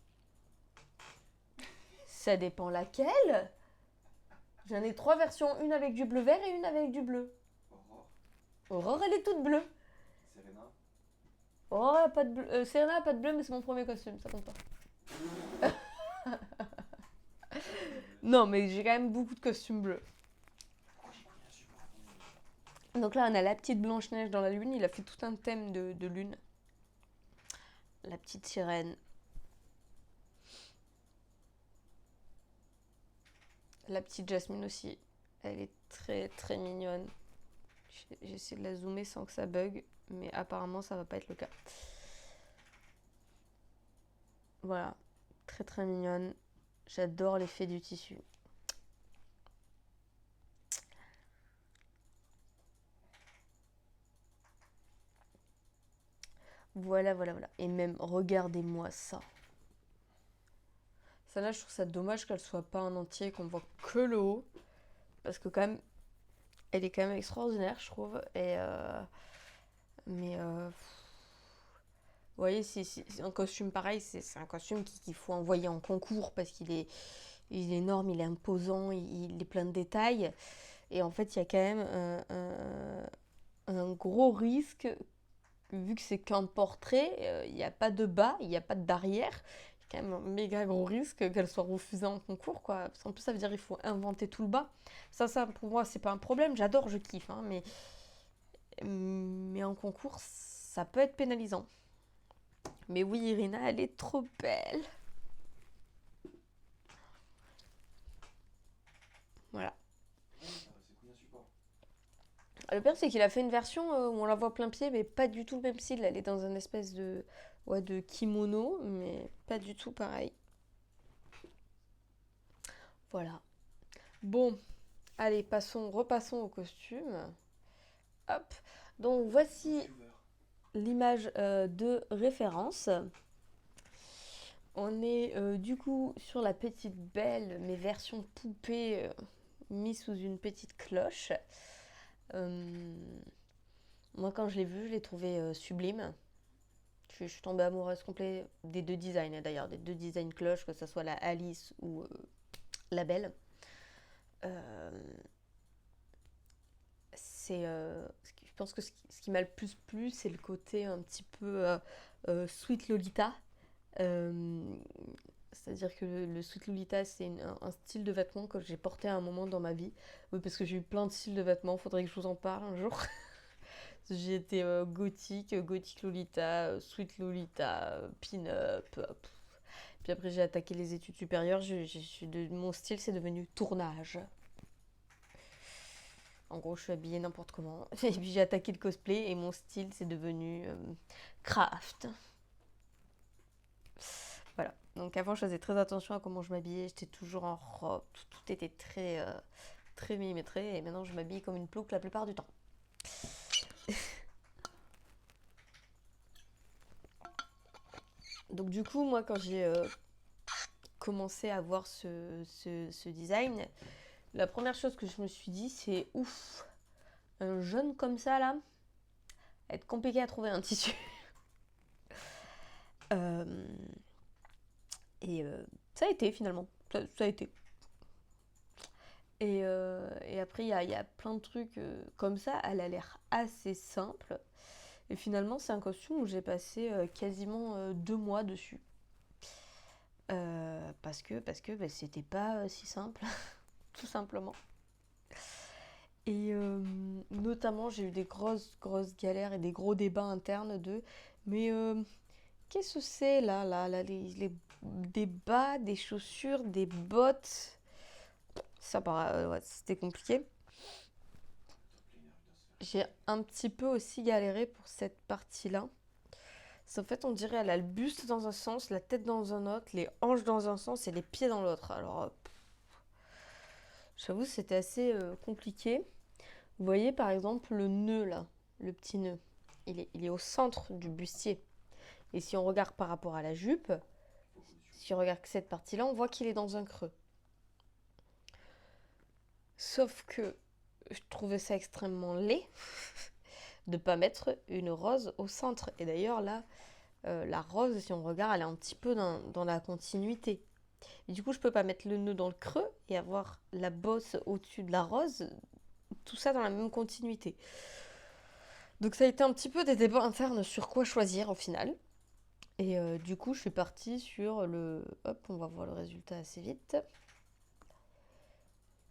A: Ça dépend laquelle. J'en ai 3 versions, une avec du bleu vert et une avec du bleu. Aurore, elle est toute bleue.
B: Serena.
A: Aurore, pas de bleu. Serena, pas de bleu, mais c'est mon premier costume, ça compte pas. Non, mais j'ai quand même beaucoup de costumes bleus. Donc là, on a la petite Blanche-Neige dans la lune. Il a fait tout un thème de lune. La petite sirène. La petite Jasmine aussi. Elle est très mignonne. J'essaie de la zoomer sans que ça bug, mais apparemment ça va pas être le cas. Voilà, très mignonne. J'adore l'effet du tissu. Voilà. Et même, regardez-moi ça. Celle-là, je trouve ça dommage qu'elle soit pas en entier, qu'on voit que le haut. Parce que quand même, elle est quand même extraordinaire, je trouve. Et mais vous voyez, si un costume pareil, c'est un costume qu'il faut envoyer en concours parce qu'il est énorme, il est imposant, il est plein de détails. Et en fait, il y a quand même un gros risque, vu que c'est qu'un portrait, il n'y a pas de bas, il n'y a pas d'arrière. Il y a quand même un méga gros risque qu'elle soit refusée en concours, quoi. Parce qu'en plus, ça veut dire qu'il faut inventer tout le bas. Ça, pour moi, c'est pas un problème. J'adore, je kiffe, hein, mais Mais en concours, ça peut être pénalisant. Mais oui, Irina, elle est trop belle. Voilà. Le pire, c'est qu'il a fait une version où on la voit plein pied, mais pas du tout le même style. Elle est dans un espèce de kimono, mais pas du tout pareil. Voilà. Bon, allez, repassons au costume. Hop. Donc voici l'image de référence. On est du coup sur la petite belle, mais version poupée mise sous une petite cloche. Moi, quand je l'ai vue, je l'ai trouvée sublime. Je suis tombée amoureuse complète des deux designs, d'ailleurs, des deux designs cloches, que ce soit la Alice ou la Belle. Je pense que ce qui m'a le plus plu, c'est le côté un petit peu Sweet Lolita. C'est-à-dire que le Sweet Lolita, c'est un style de vêtement que j'ai porté à un moment dans ma vie. Oui, parce que j'ai eu plein de styles de vêtements, faudrait que je vous en parle un jour. J'ai été gothique Lolita, Sweet Lolita, pin-up. Puis après, j'ai attaqué les études supérieures. Mon style, c'est devenu tournage. En gros, je suis habillée n'importe comment. Et puis j'ai attaqué le cosplay et mon style, c'est devenu craft. Voilà. Donc avant, je faisais très attention à comment je m'habillais. J'étais toujours en robe. Tout était très millimétré. Et maintenant, je m'habille comme une plouque la plupart du temps. Donc du coup, moi, quand j'ai commencé à voir ce design, la première chose que je me suis dit, c'est ouf, un jaune comme ça, là, va être compliqué à trouver un tissu. Et ça a été finalement, ça a été. Et après, il y a plein de trucs comme ça, elle a l'air assez simple. Et finalement, c'est un costume où j'ai passé quasiment 2 mois dessus. Parce que bah, c'était pas si simple, tout simplement. Et notamment, j'ai eu des grosses galères et des gros débats internes mais qu'est-ce que c'est là, des bas, des chaussures, des bottes. Ça, ouais, c'était compliqué. J'ai un petit peu aussi galéré pour cette partie-là. En fait, on dirait elle a le buste dans un sens, la tête dans un autre, les hanches dans un sens et les pieds dans l'autre. Alors, j'avoue, c'était assez compliqué. Vous voyez par exemple le nœud là, le petit nœud. Il est au centre du bustier. Et si on regarde par rapport à la jupe, si on regarde que cette partie-là, on voit qu'il est dans un creux. Sauf que je trouvais ça extrêmement laid de ne pas mettre une rose au centre. Et d'ailleurs là, la rose, si on regarde, elle est un petit peu dans la continuité. Et du coup, je peux pas mettre le nœud dans le creux et avoir la bosse au-dessus de la rose, tout ça dans la même continuité. Donc ça a été un petit peu des débats internes sur quoi choisir au final. Et du coup, je suis partie sur le... Hop, on va voir le résultat assez vite.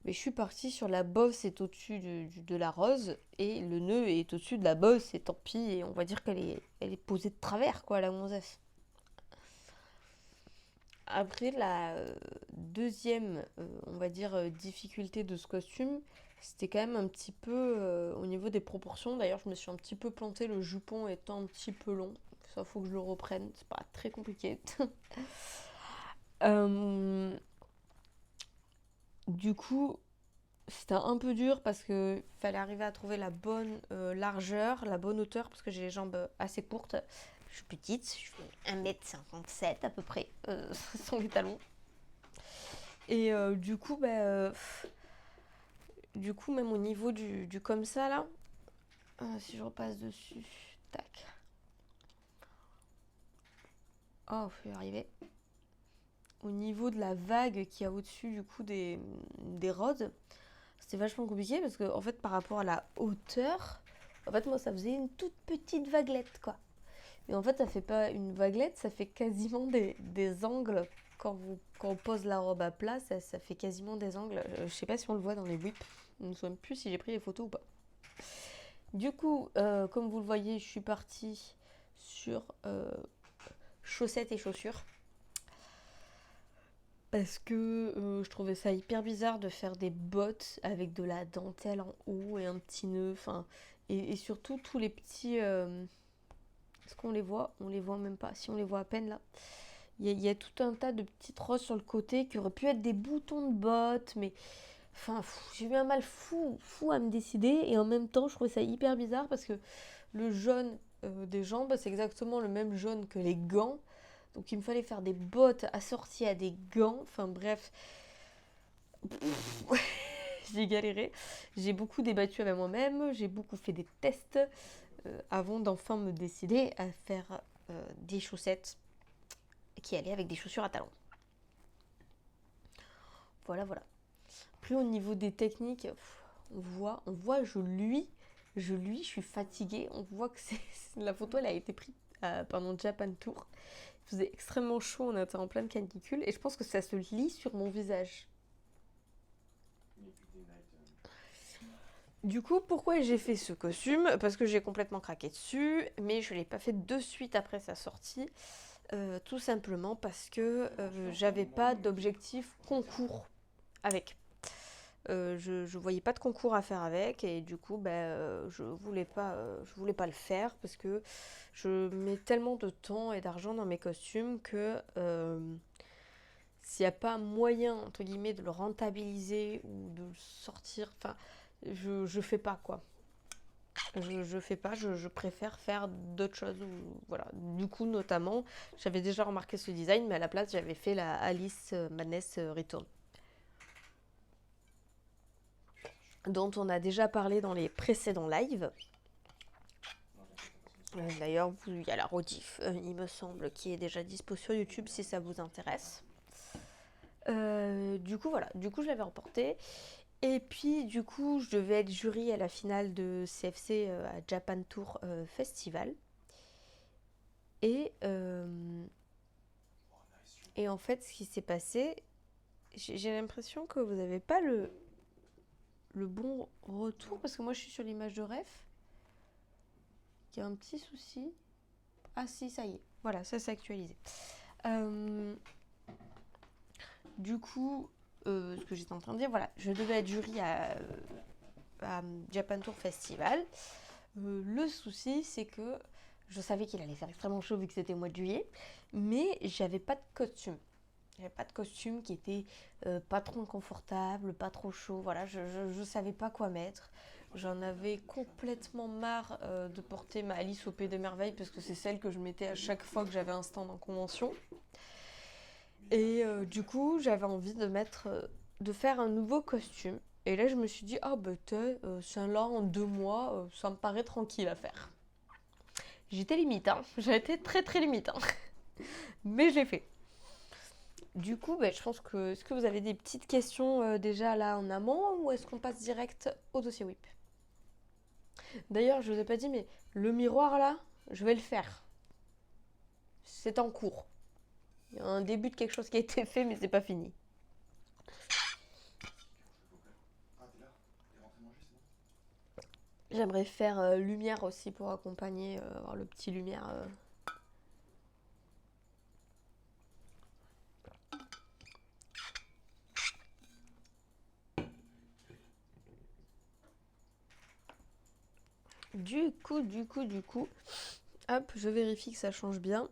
A: Mais je suis partie sur la bosse est au-dessus de la rose et le nœud est au-dessus de la bosse et tant pis. Et on va dire elle est posée de travers, quoi, la gonzesse. Après, la deuxième, on va dire, difficulté de ce costume, c'était quand même un petit peu au niveau des proportions. D'ailleurs, je me suis un petit peu plantée, le jupon étant un petit peu long. Ça, faut que je le reprenne, c'est pas très compliqué. Du coup, c'était un peu dur parce que fallait arriver à trouver la bonne largeur, la bonne hauteur, parce que j'ai les jambes assez courtes. Je suis petite, je fais 1m57 à peu près, sans les talons. Et du coup, même au niveau du comme ça, là, si je repasse dessus, tac. Oh, je vais y arriver. Au niveau de la vague qu'il y a au-dessus, du coup, des roses, c'était vachement compliqué parce que, en fait, par rapport à la hauteur, en fait, moi, ça faisait une toute petite vaguelette, quoi. Et en fait, ça fait pas une vaguelette, ça fait quasiment des angles. Quand on pose la robe à plat, ça fait quasiment des angles. Je sais pas si on le voit dans les whips. Je ne me souviens plus si j'ai pris les photos ou pas. Du coup, comme vous le voyez, je suis partie sur chaussettes et chaussures. Parce que je trouvais ça hyper bizarre de faire des bottes avec de la dentelle en haut et un petit nœud. Enfin, et surtout tous les petits. Est-ce qu'on les voit? On les voit même pas. Si on les voit à peine là. Il y a tout un tas de petites roses sur le côté qui auraient pu être des boutons de bottes. Mais enfin, j'ai eu un mal fou à me décider. Et en même temps, je trouvais ça hyper bizarre parce que le jaune des jambes, c'est exactement le même jaune que les gants. Donc il me fallait faire des bottes assorties à des gants. Enfin bref, j'ai galéré. J'ai beaucoup débattu avec moi-même. J'ai beaucoup fait des tests avant d'enfin me décider à faire des chaussettes qui allaient avec des chaussures à talons. Voilà, voilà. Plus au niveau des techniques, on voit, je suis fatiguée. On voit que la photo, elle a été prise pendant Japan Tour. Il faisait extrêmement chaud, on était en pleine canicule et je pense que ça se lit sur mon visage. Du coup, pourquoi j'ai fait ce costume? Parce que j'ai complètement craqué dessus, mais je ne l'ai pas fait de suite après sa sortie. Tout simplement parce que j'avais pas d'objectif concours avec. Je voyais pas de concours à faire avec et du coup je voulais pas le faire parce que je mets tellement de temps et d'argent dans mes costumes que s'il n'y a pas moyen entre guillemets de le rentabiliser ou de le sortir, enfin je fais pas quoi. Je fais pas, je préfère faire d'autres choses. Voilà. Du coup, notamment, j'avais déjà remarqué ce design, mais à la place, j'avais fait la Alice Madness Return, dont on a déjà parlé dans les précédents lives. D'ailleurs, il y a la rediff, il me semble, qui est déjà dispo sur YouTube si ça vous intéresse. Du coup, voilà. Du coup, je l'avais remporté. Et puis, du coup, je devais être jury à la finale de CFC à Japan Tour Festival. Et, euh, et en fait, ce qui s'est passé, j'ai l'impression que vous n'avez pas le bon retour, parce que moi, je suis sur l'image de ref. Il y a un petit souci. Ah si, ça y est. Voilà, ça s'est actualisé. Euh, du coup, ce que j'étais en train de dire, voilà, je devais être jury à Japan Tour Festival. Le souci, c'est que je savais qu'il allait faire extrêmement chaud vu que c'était au mois de juillet, mais j'avais pas de costume. J'avais pas de costume qui était pas trop confortable, pas trop chaud. Voilà, je savais pas quoi mettre. J'en avais complètement marre de porter ma Alice au Pays des Merveilles parce que c'est celle que je mettais à chaque fois que j'avais un stand en convention. Et du coup, j'avais envie de faire un nouveau costume. Et là, je me suis dit, ah bah c'est là en 2 mois, ça me paraît tranquille à faire. J'étais limite, hein. J'ai été très très limite, hein. Mais je l'ai fait. Du coup, je pense que. Est-ce que vous avez des petites questions déjà là en amont ou est-ce qu'on passe direct au dossier WIP? D'ailleurs, je ne vous ai pas dit, mais le miroir là, je vais le faire. C'est en cours. Il y a un début de quelque chose qui a été fait, mais c'est pas fini. J'aimerais faire lumière aussi pour accompagner, avoir le petit lumière. Du coup, hop, je vérifie que ça change bien.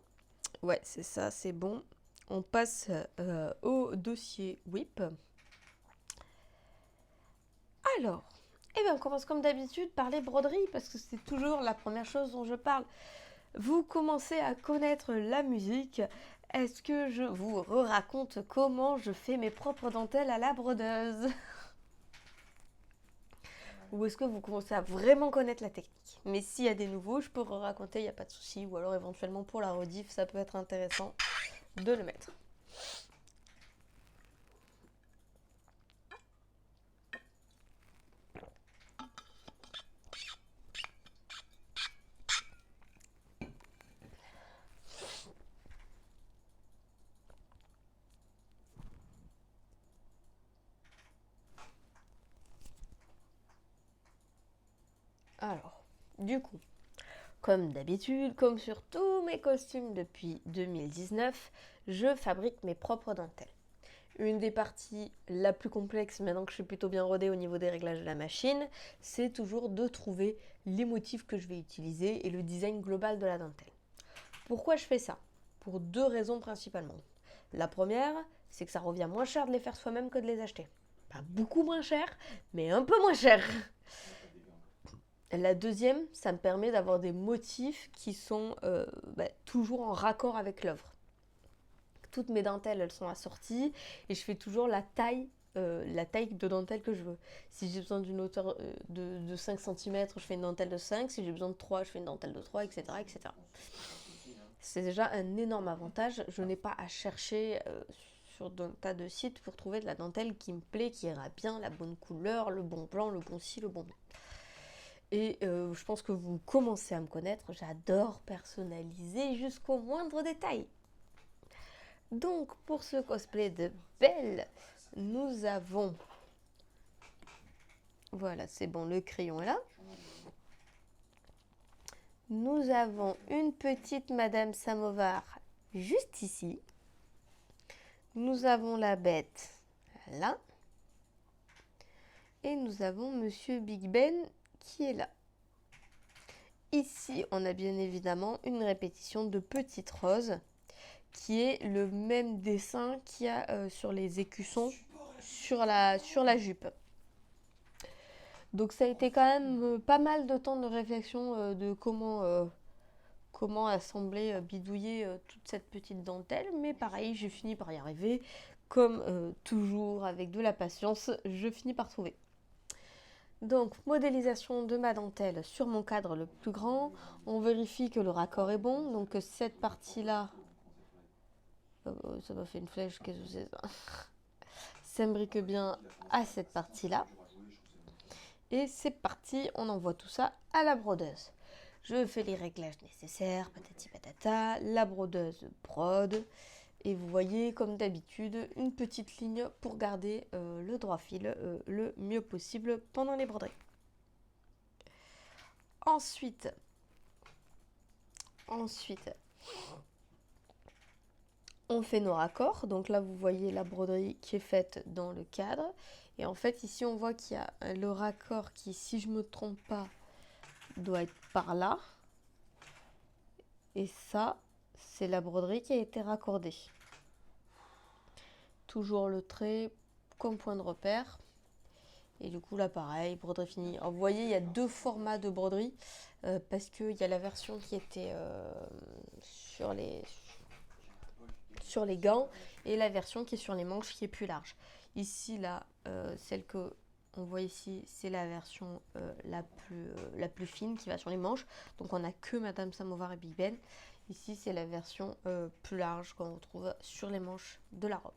A: Ouais, c'est ça, c'est bon. On passe au dossier WIP. Alors, eh bien, on commence comme d'habitude par les broderies, parce que c'est toujours la première chose dont je parle. Vous commencez à connaître la musique. Est-ce que je vous raconte comment je fais mes propres dentelles à la brodeuse? Ou est-ce que vous commencez à vraiment connaître la technique? Mais s'il y a des nouveaux, je peux raconter, il n'y a pas de souci. Ou alors éventuellement pour la rediff, ça peut être intéressant de le mettre. Alors, Du coup, comme d'habitude, comme sur tous mes costumes depuis 2019, je fabrique mes propres dentelles. Une des parties la plus complexe, maintenant que je suis plutôt bien rodée au niveau des réglages de la machine, c'est toujours de trouver les motifs que je vais utiliser et le design global de la dentelle. Pourquoi je fais ça? Pour deux raisons principalement. La première, c'est que ça revient moins cher de les faire soi-même que de les acheter. Pas beaucoup moins cher, mais un peu moins cher. La deuxième, ça me permet d'avoir des motifs qui sont toujours en raccord avec l'œuvre. Toutes mes dentelles, elles sont assorties et je fais toujours la taille de dentelle que je veux. Si j'ai besoin d'une hauteur de 5 cm, je fais une dentelle de 5. Si j'ai besoin de 3, je fais une dentelle de 3, etc. etc. C'est déjà un énorme avantage. Je n'ai pas à chercher sur un tas de sites pour trouver de la dentelle qui me plaît, qui ira bien, la bonne couleur, le bon blanc, le bon ci, le bon blanc. Et je pense que vous commencez à me connaître, j'adore personnaliser jusqu'au moindre détail. Donc pour ce cosplay de Belle, nous avons... Voilà, c'est bon, le crayon est là. Nous avons une petite Madame Samovar juste ici. Nous avons la bête là. Et nous avons Monsieur Big Ben qui est là. Ici, on a bien évidemment une répétition de Petite Rose, qui est le même dessin qu'il y a sur les écussons sur la jupe. Donc ça a été quand même pas mal de temps de réflexion de comment assembler, bidouiller toute cette petite dentelle. Mais pareil, j'ai fini par y arriver. Comme toujours, avec de la patience, je finis par trouver. Donc, modélisation de ma dentelle sur mon cadre le plus grand. On vérifie que le raccord est bon. Donc cette partie-là... ça m'a fait une flèche, qu'est-ce que c'est ça? Ça m'imbrique bien à cette partie-là. Et c'est parti, on envoie tout ça à la brodeuse. Je fais les réglages nécessaires, patati patata, la brodeuse brode. Et vous voyez, comme d'habitude, une petite ligne pour garder le droit fil le mieux possible pendant les broderies. Ensuite, on fait nos raccords. Donc là, vous voyez la broderie qui est faite dans le cadre. Et en fait, ici, on voit qu'il y a le raccord qui, si je ne me trompe pas, doit être par là. Et ça, c'est la broderie qui a été raccordée. Toujours le trait comme point de repère. Et du coup, là, pareil, broderie finie. Alors, vous voyez, il y a deux formats de broderie. Parce qu'il y a la version qui était sur les gants et la version qui est sur les manches qui est plus large. Ici, là, celle que on voit ici, c'est la version la plus fine qui va sur les manches. Donc, on n'a que Madame Samovar et Big Ben. Ici, c'est la version plus large qu'on retrouve sur les manches de la robe.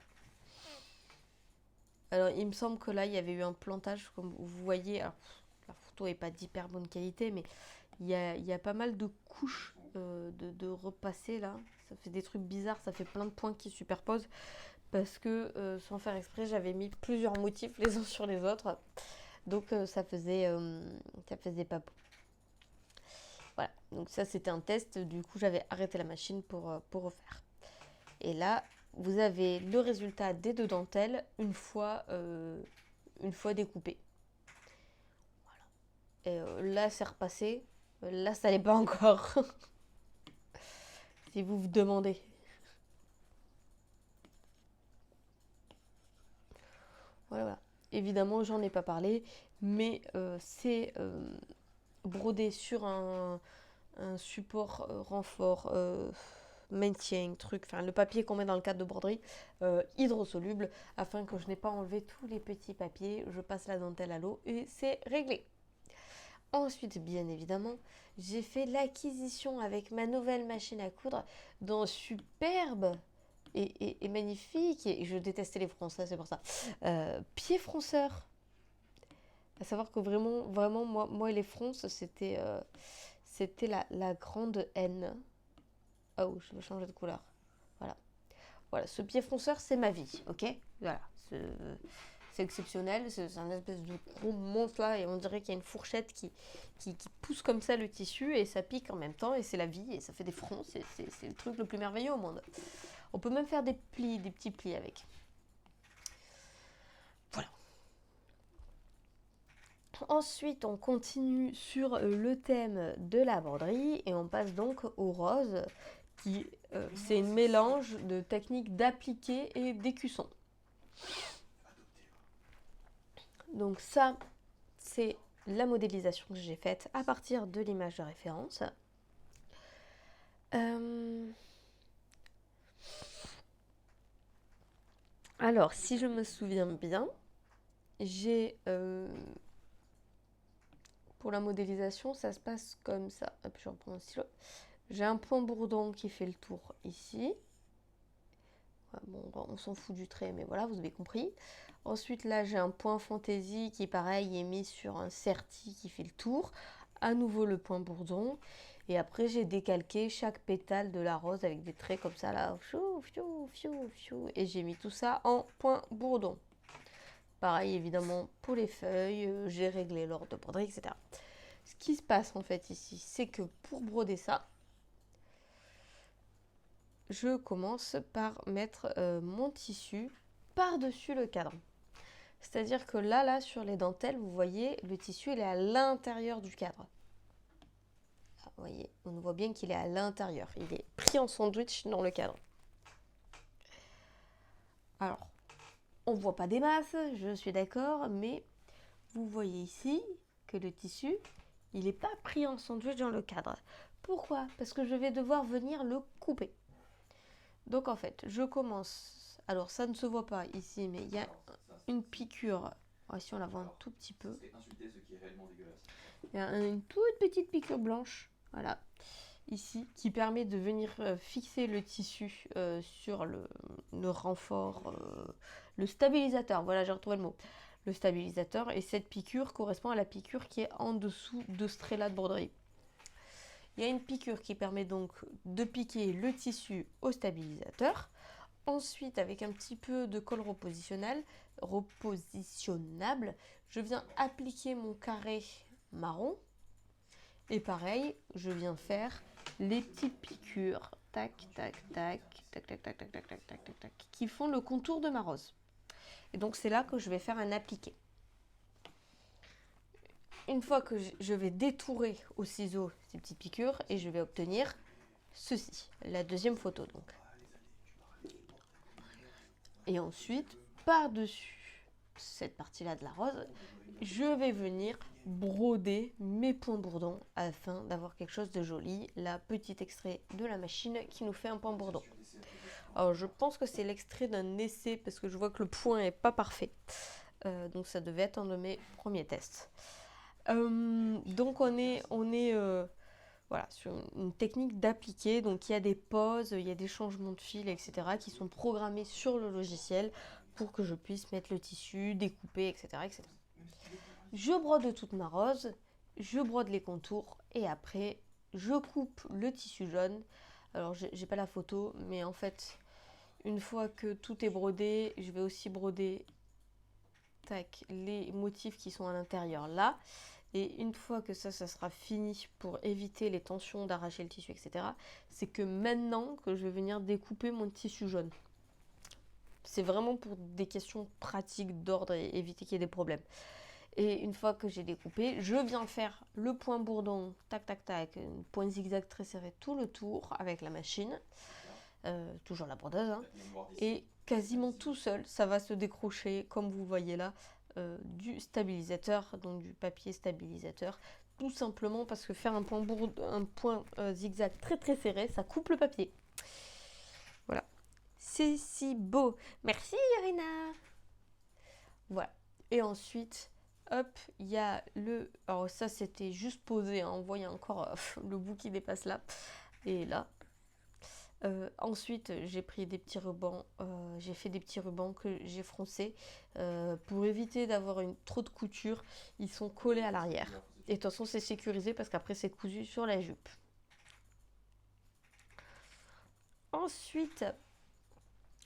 A: Alors, il me semble que là, il y avait eu un plantage, comme vous voyez. Alors, la photo n'est pas d'hyper bonne qualité, mais il y a pas mal de couches de repassé là. Ça fait des trucs bizarres, ça fait plein de points qui se superposent. Parce que, sans faire exprès, j'avais mis plusieurs motifs les uns sur les autres. Donc, ça faisait pas beau. Voilà, donc ça c'était un test. Du coup, j'avais arrêté la machine pour refaire. Et là, vous avez le résultat des deux dentelles une fois découpées. Voilà. Et là, c'est repassé. Là, ça l'est pas encore. Si vous vous demandez. Voilà. Évidemment, j'en ai pas parlé, mais c'est brodé sur un support renfort, maintien, truc, enfin le papier qu'on met dans le cadre de broderie, hydrosoluble, afin que je n'ai pas enlevé tous les petits papiers. Je passe la dentelle à l'eau et c'est réglé. Ensuite, bien évidemment, j'ai fait l'acquisition avec ma nouvelle machine à coudre d'un superbe et magnifique, et je détestais les fronces, c'est pour ça, pied fronceur. À savoir que vraiment moi et les fronces, c'était la grande haine. Oh, je vais changer de couleur. Voilà, ce pied fronceur, c'est ma vie, ok? Voilà, c'est exceptionnel, c'est un espèce de gros monstre là, et on dirait qu'il y a une fourchette qui pousse comme ça le tissu, et ça pique en même temps, et c'est la vie, et ça fait des fronts, c'est le truc le plus merveilleux au monde. On peut même faire des plis, des petits plis avec. Voilà. Ensuite, on continue sur le thème de la broderie, et on passe donc au rose, qui c'est un mélange de techniques d'appliqué et d'écusson. Donc ça, c'est la modélisation que j'ai faite à partir de l'image de référence. Alors, si je me souviens bien, j'ai... pour la modélisation, ça se passe comme ça. Hop, je reprends un stylo. J'ai un point bourdon qui fait le tour ici. Bon, on s'en fout du trait, mais voilà, vous avez compris. Ensuite, là, j'ai un point fantaisie qui, pareil, est mis sur un serti qui fait le tour. À nouveau, le point bourdon. Et après, j'ai décalqué chaque pétale de la rose avec des traits comme ça, là. Fiou, fiou, fiou, fiou. Et j'ai mis tout ça en point bourdon. Pareil, évidemment, pour les feuilles, j'ai réglé l'ordre de broderie, etc. Ce qui se passe, en fait, ici, c'est que pour broder ça, je commence par mettre mon tissu par-dessus le cadre. C'est-à-dire que là, sur les dentelles, vous voyez, le tissu, il est à l'intérieur du cadre. Là, vous voyez, on voit bien qu'il est à l'intérieur. Il est pris en sandwich dans le cadre. Alors, on ne voit pas des masses, je suis d'accord, mais vous voyez ici que le tissu, il n'est pas pris en sandwich dans le cadre. Pourquoi? Parce que je vais devoir venir le couper. Donc en fait, je commence, alors ça ne se voit pas ici, mais il y a une piqûre, si on la voit un tout petit peu, il y a une toute petite piqûre blanche, voilà, ici, qui permet de venir fixer le tissu sur le renfort, le stabilisateur, voilà, j'ai retrouvé le mot, le stabilisateur, et cette piqûre correspond à la piqûre qui est en dessous de ce trait-là de broderie. Il y a une piqûre qui permet donc de piquer le tissu au stabilisateur. Ensuite, avec un petit peu de colle repositionnable, je viens appliquer mon carré marron. Et pareil, je viens faire les petites piqûres, tac, tac, tac, tac, tac, tac, tac, tac, tac, tac, tac, tac, qui font le contour de ma rose. Et donc c'est là que je vais faire un appliqué. Une fois que je vais détourer au ciseau ces petites piqûres et je vais obtenir ceci, la deuxième photo donc. Et ensuite, par-dessus cette partie-là de la rose, je vais venir broder mes points bourdons afin d'avoir quelque chose de joli. Là, petit extrait de la machine qui nous fait un point bourdon. Alors, je pense que c'est l'extrait d'un essai parce que je vois que le point n'est pas parfait. Donc, ça devait être un de mes premiers tests. Donc on est voilà, sur une technique d'appliquer, donc il y a des pauses, il y a des changements de fil, etc. qui sont programmés sur le logiciel pour que je puisse mettre le tissu, découper, etc. etc. Je brode toute ma rose, je brode les contours et après je coupe le tissu jaune. Alors j'ai pas la photo, mais en fait une fois que tout est brodé, je vais aussi broder tac, les motifs qui sont à l'intérieur là. Et une fois que ça sera fini pour éviter les tensions d'arracher le tissu, etc., c'est que maintenant que je vais venir découper mon tissu jaune. C'est vraiment pour des questions pratiques d'ordre et éviter qu'il y ait des problèmes. Et une fois que j'ai découpé, je viens faire le point bourdon, tac, tac, tac, un point zigzag très serré tout le tour avec la machine, toujours la brodeuse, hein, et quasiment tout seul, ça va se décrocher, comme vous voyez là, du stabilisateur, donc du papier stabilisateur, tout simplement parce que faire un point zigzag très très serré, ça coupe le papier. Voilà. C'est si beau. Merci Irina. Voilà. Et ensuite, hop, il y a le... Alors ça c'était juste posé, hein, on voyait encore le bout qui dépasse là. Et là. Ensuite, j'ai pris des petits rubans, j'ai fait des petits rubans que j'ai froncés pour éviter d'avoir trop de couture. Ils sont collés à l'arrière. Et de toute façon, c'est sécurisé parce qu'après, c'est cousu sur la jupe. Ensuite,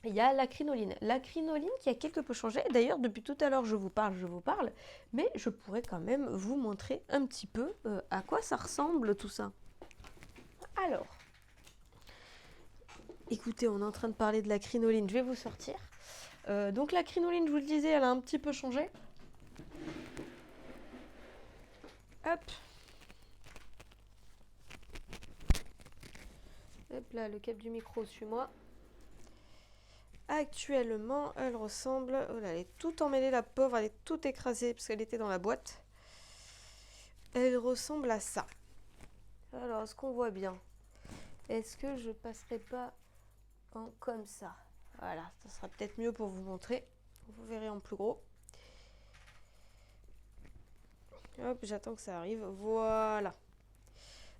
A: il y a la crinoline. La crinoline qui a quelque peu changé. D'ailleurs, depuis tout à l'heure, je vous parle, mais je pourrais quand même vous montrer un petit peu à quoi ça ressemble tout ça. Alors, écoutez, on est en train de parler de la crinoline, je vais vous sortir. Donc la crinoline, je vous le disais, elle a un petit peu changé. Hop. Hop là, le câble du micro, suis-moi. Actuellement, elle ressemble... Oh là, elle est toute emmêlée, la pauvre, elle est toute écrasée parce qu'elle était dans la boîte. Elle ressemble à ça. Alors, est-ce qu'on voit bien? Est-ce que je passerai pas en comme ça? Voilà, ça sera peut-être mieux pour vous montrer. Vous verrez en plus gros. Hop, j'attends que ça arrive. Voilà.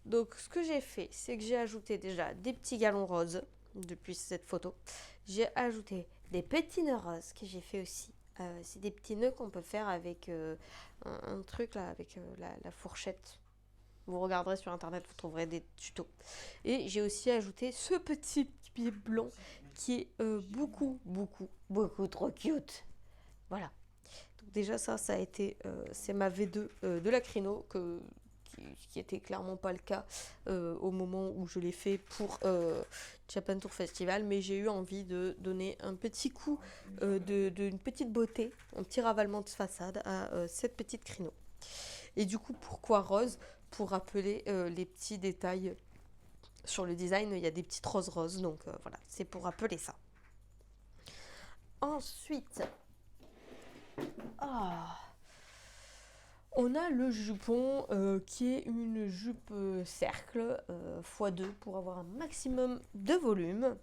A: Donc, ce que j'ai fait, c'est que j'ai ajouté déjà des petits galons roses depuis cette photo. J'ai ajouté des petits nœuds roses que j'ai fait aussi. C'est des petits nœuds qu'on peut faire avec un truc là, avec la fourchette. Vous regarderez sur internet, vous trouverez des tutos. Et j'ai aussi ajouté ce petit pied blanc qui est beaucoup trop cute. Voilà. Donc déjà ça a été, c'est ma V2 de la Crino qui était clairement pas le cas au moment où je l'ai fait pour Japan Tour Festival, mais j'ai eu envie de donner un petit coup d'une petite beauté, un petit ravalement de façade à cette petite Crino. Et du coup, pourquoi rose? Pour rappeler les petits détails sur le design, il y a des petites roses roses, donc voilà, c'est pour rappeler ça. Ensuite, on a le jupon qui est une jupe cercle x2 pour avoir un maximum de volume.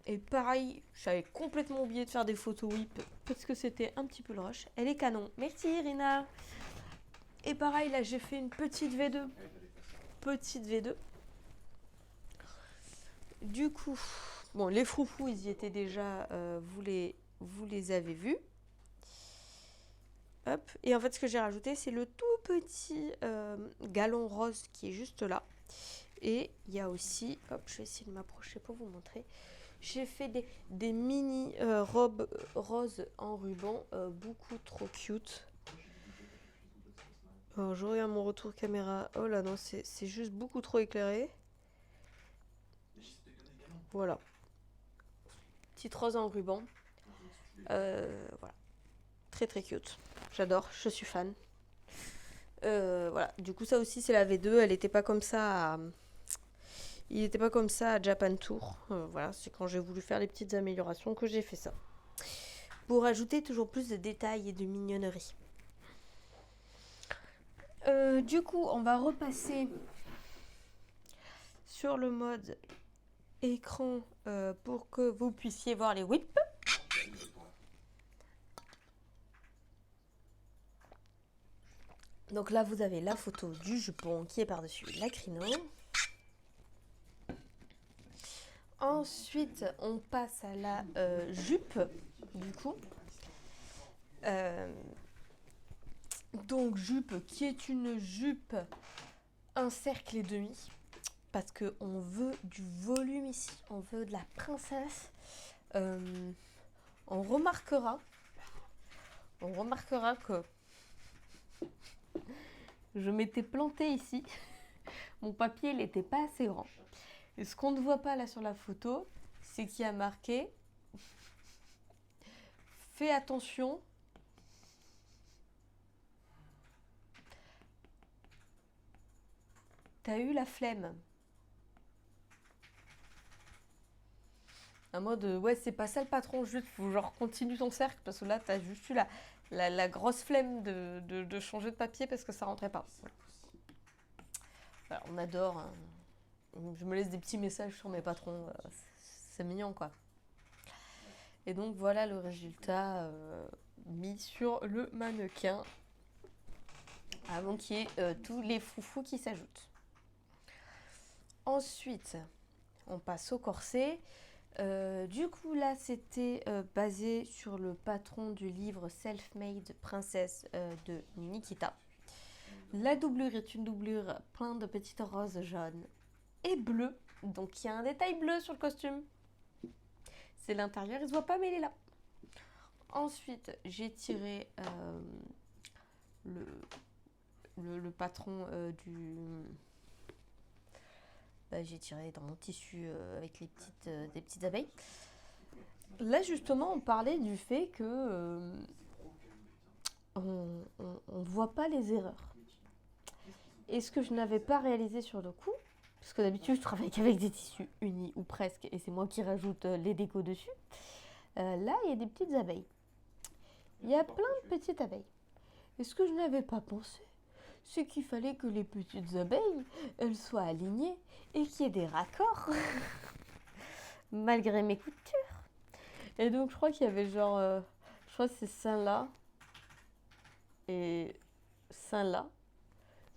A: Et pareil, j'avais complètement oublié de faire des photos whip parce que c'était un petit peu le rush. Elle est canon. Merci Irina. Et pareil, là j'ai fait une petite V2. Petite V2. Du coup, bon, les froufrous, ils y étaient déjà, vous les avez vus. Hop. Et en fait, ce que j'ai rajouté, c'est le tout petit galon rose qui est juste là. Et il y a aussi, hop, je vais essayer de m'approcher pour vous montrer. J'ai fait des mini robes roses en ruban, beaucoup trop cute. Alors, je regarde mon retour caméra. Oh là non, c'est juste beaucoup trop éclairé. Voilà. Petite rose en ruban. Voilà. Très très cute. J'adore, je suis fan. Voilà. Du coup, ça aussi, c'est la V2. Elle n'était pas comme ça à... Il n'était pas comme ça à Japan Tour. Voilà, c'est quand j'ai voulu faire les petites améliorations que j'ai fait ça. Pour ajouter toujours plus de détails et de mignonnerie. Du coup, on va repasser sur le mode écran pour que vous puissiez voir les whips. Donc là, vous avez la photo du jupon qui est par-dessus la crino. Ensuite, on passe à la jupe, du coup. Donc, jupe qui est une jupe un cercle et demi. Parce qu'on veut du volume ici. On veut de la princesse. On remarquera que je m'étais plantée ici. Mon papier, il n'était pas assez grand. Et ce qu'on ne voit pas là sur la photo, c'est qu'il y a marqué « Fais attention ». T'as eu la flemme. Un mode, ouais, c'est pas ça le patron, juste faut genre continue ton cercle parce que là, t'as juste eu la grosse flemme de changer de papier parce que ça rentrait pas. Voilà, on adore. Hein. Je me laisse des petits messages sur mes patrons. C'est mignon, quoi. Et donc, voilà le résultat mis sur le mannequin avant qu'il y ait tous les foufous qui s'ajoutent. Ensuite, on passe au corset. Du coup, là, c'était basé sur le patron du livre Self-Made Princess de Nikita. La doublure est une doublure plein de petites roses jaunes et bleues. Donc, il y a un détail bleu sur le costume. c'est l'intérieur, il se voit pas, mais il est là. Ensuite, j'ai tiré le patron j'ai tiré dans mon tissu avec des petites abeilles. Là, justement, on parlait du fait que on ne voit pas les erreurs. Et ce que je n'avais pas réalisé sur le coup, parce que d'habitude, je travaille qu'avec des tissus unis ou presque, et c'est moi qui rajoute les décos dessus. Là, il y a des petites abeilles. Il y a plein de petites abeilles. Et ce que je n'avais pas pensé, c'est qu'il fallait que les petites abeilles, elles soient alignées et qu'il y ait des raccords, malgré mes coutures. Et donc, je crois qu'il y avait genre, je crois que c'est ça-là et ça-là,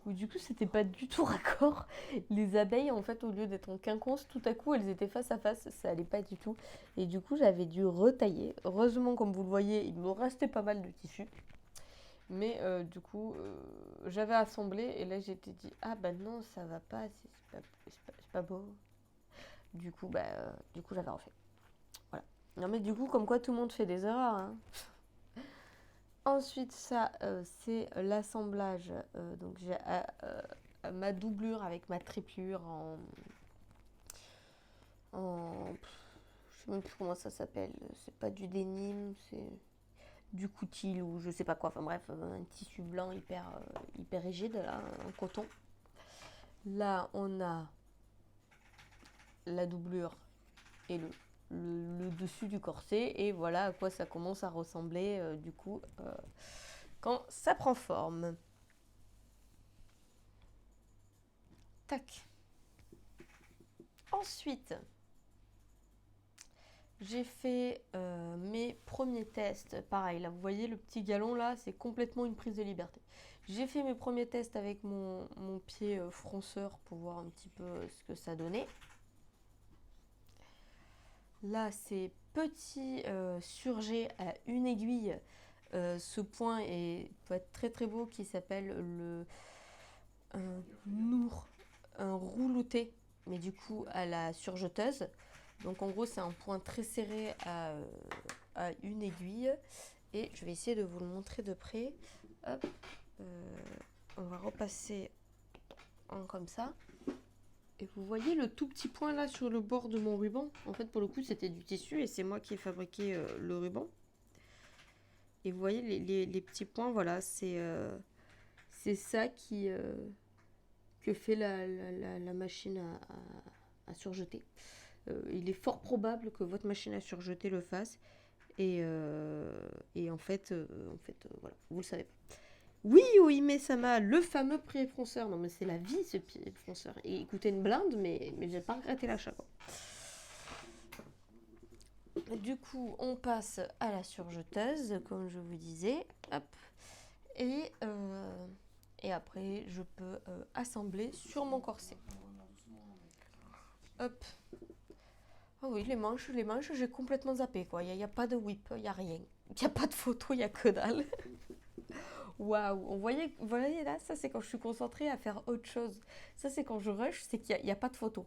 A: où du coup, c'était pas du tout raccord. Les abeilles, en fait, au lieu d'être en quinconce, tout à coup, elles étaient face à face, ça allait pas du tout. Et du coup, j'avais dû retailler. Heureusement, comme vous le voyez, il me restait pas mal de tissu. Mais du coup, j'avais assemblé et là j'étais dit ah bah non ça va pas, c'est pas beau. Du coup j'avais refait. Voilà. Non mais du coup comme quoi tout le monde fait des erreurs. Hein. Ensuite ça c'est l'assemblage. Donc j'ai ma doublure avec ma triplure je sais même plus comment ça s'appelle. C'est pas du dénime, c'est du coutil ou je sais pas quoi, enfin bref, un tissu blanc hyper rigide, là, en coton. Là, on a la doublure et le dessus du corset, et voilà à quoi ça commence à ressembler, du coup, quand ça prend forme. Tac. Ensuite, j'ai fait mes premiers tests. Pareil, là, vous voyez le petit galon, là, c'est complètement une prise de liberté. J'ai fait mes premiers tests avec mon pied fronceur pour voir un petit peu ce que ça donnait. Là, c'est petit surjet à une aiguille. Ce point peut être très très beau, qui s'appelle un roulouté, mais du coup à la surjeteuse. Donc en gros, c'est un point très serré à une aiguille. Et je vais essayer de vous le montrer de près. Hop, on va repasser comme ça. Et vous voyez le tout petit point là sur le bord de mon ruban. En fait, pour le coup, c'était du tissu et c'est moi qui ai fabriqué le ruban. Et vous voyez les petits points, voilà, c'est ça que fait la machine à surjeter. Il est fort probable que votre machine à surjeter le fasse. Et en fait, voilà, vous le savez pas. Oui, mais ça m'a le fameux pied fronceur. Non, mais c'est la vie, ce pied fronceur. Et il coûtait une blinde, mais j'ai pas regretté l'achat, quoi. Du coup, on passe à la surjeteuse, comme je vous disais. Hop. Et après, je peux assembler sur mon corset. Hop. Oh oui, les manches, j'ai complètement zappé, quoi. Il n'y a pas de whip, il n'y a rien. Il n'y a pas de photo, il n'y a que dalle. Waouh, vous voyez là, ça c'est quand je suis concentrée à faire autre chose. Ça c'est quand je rush, c'est qu'il n'y a pas de photo.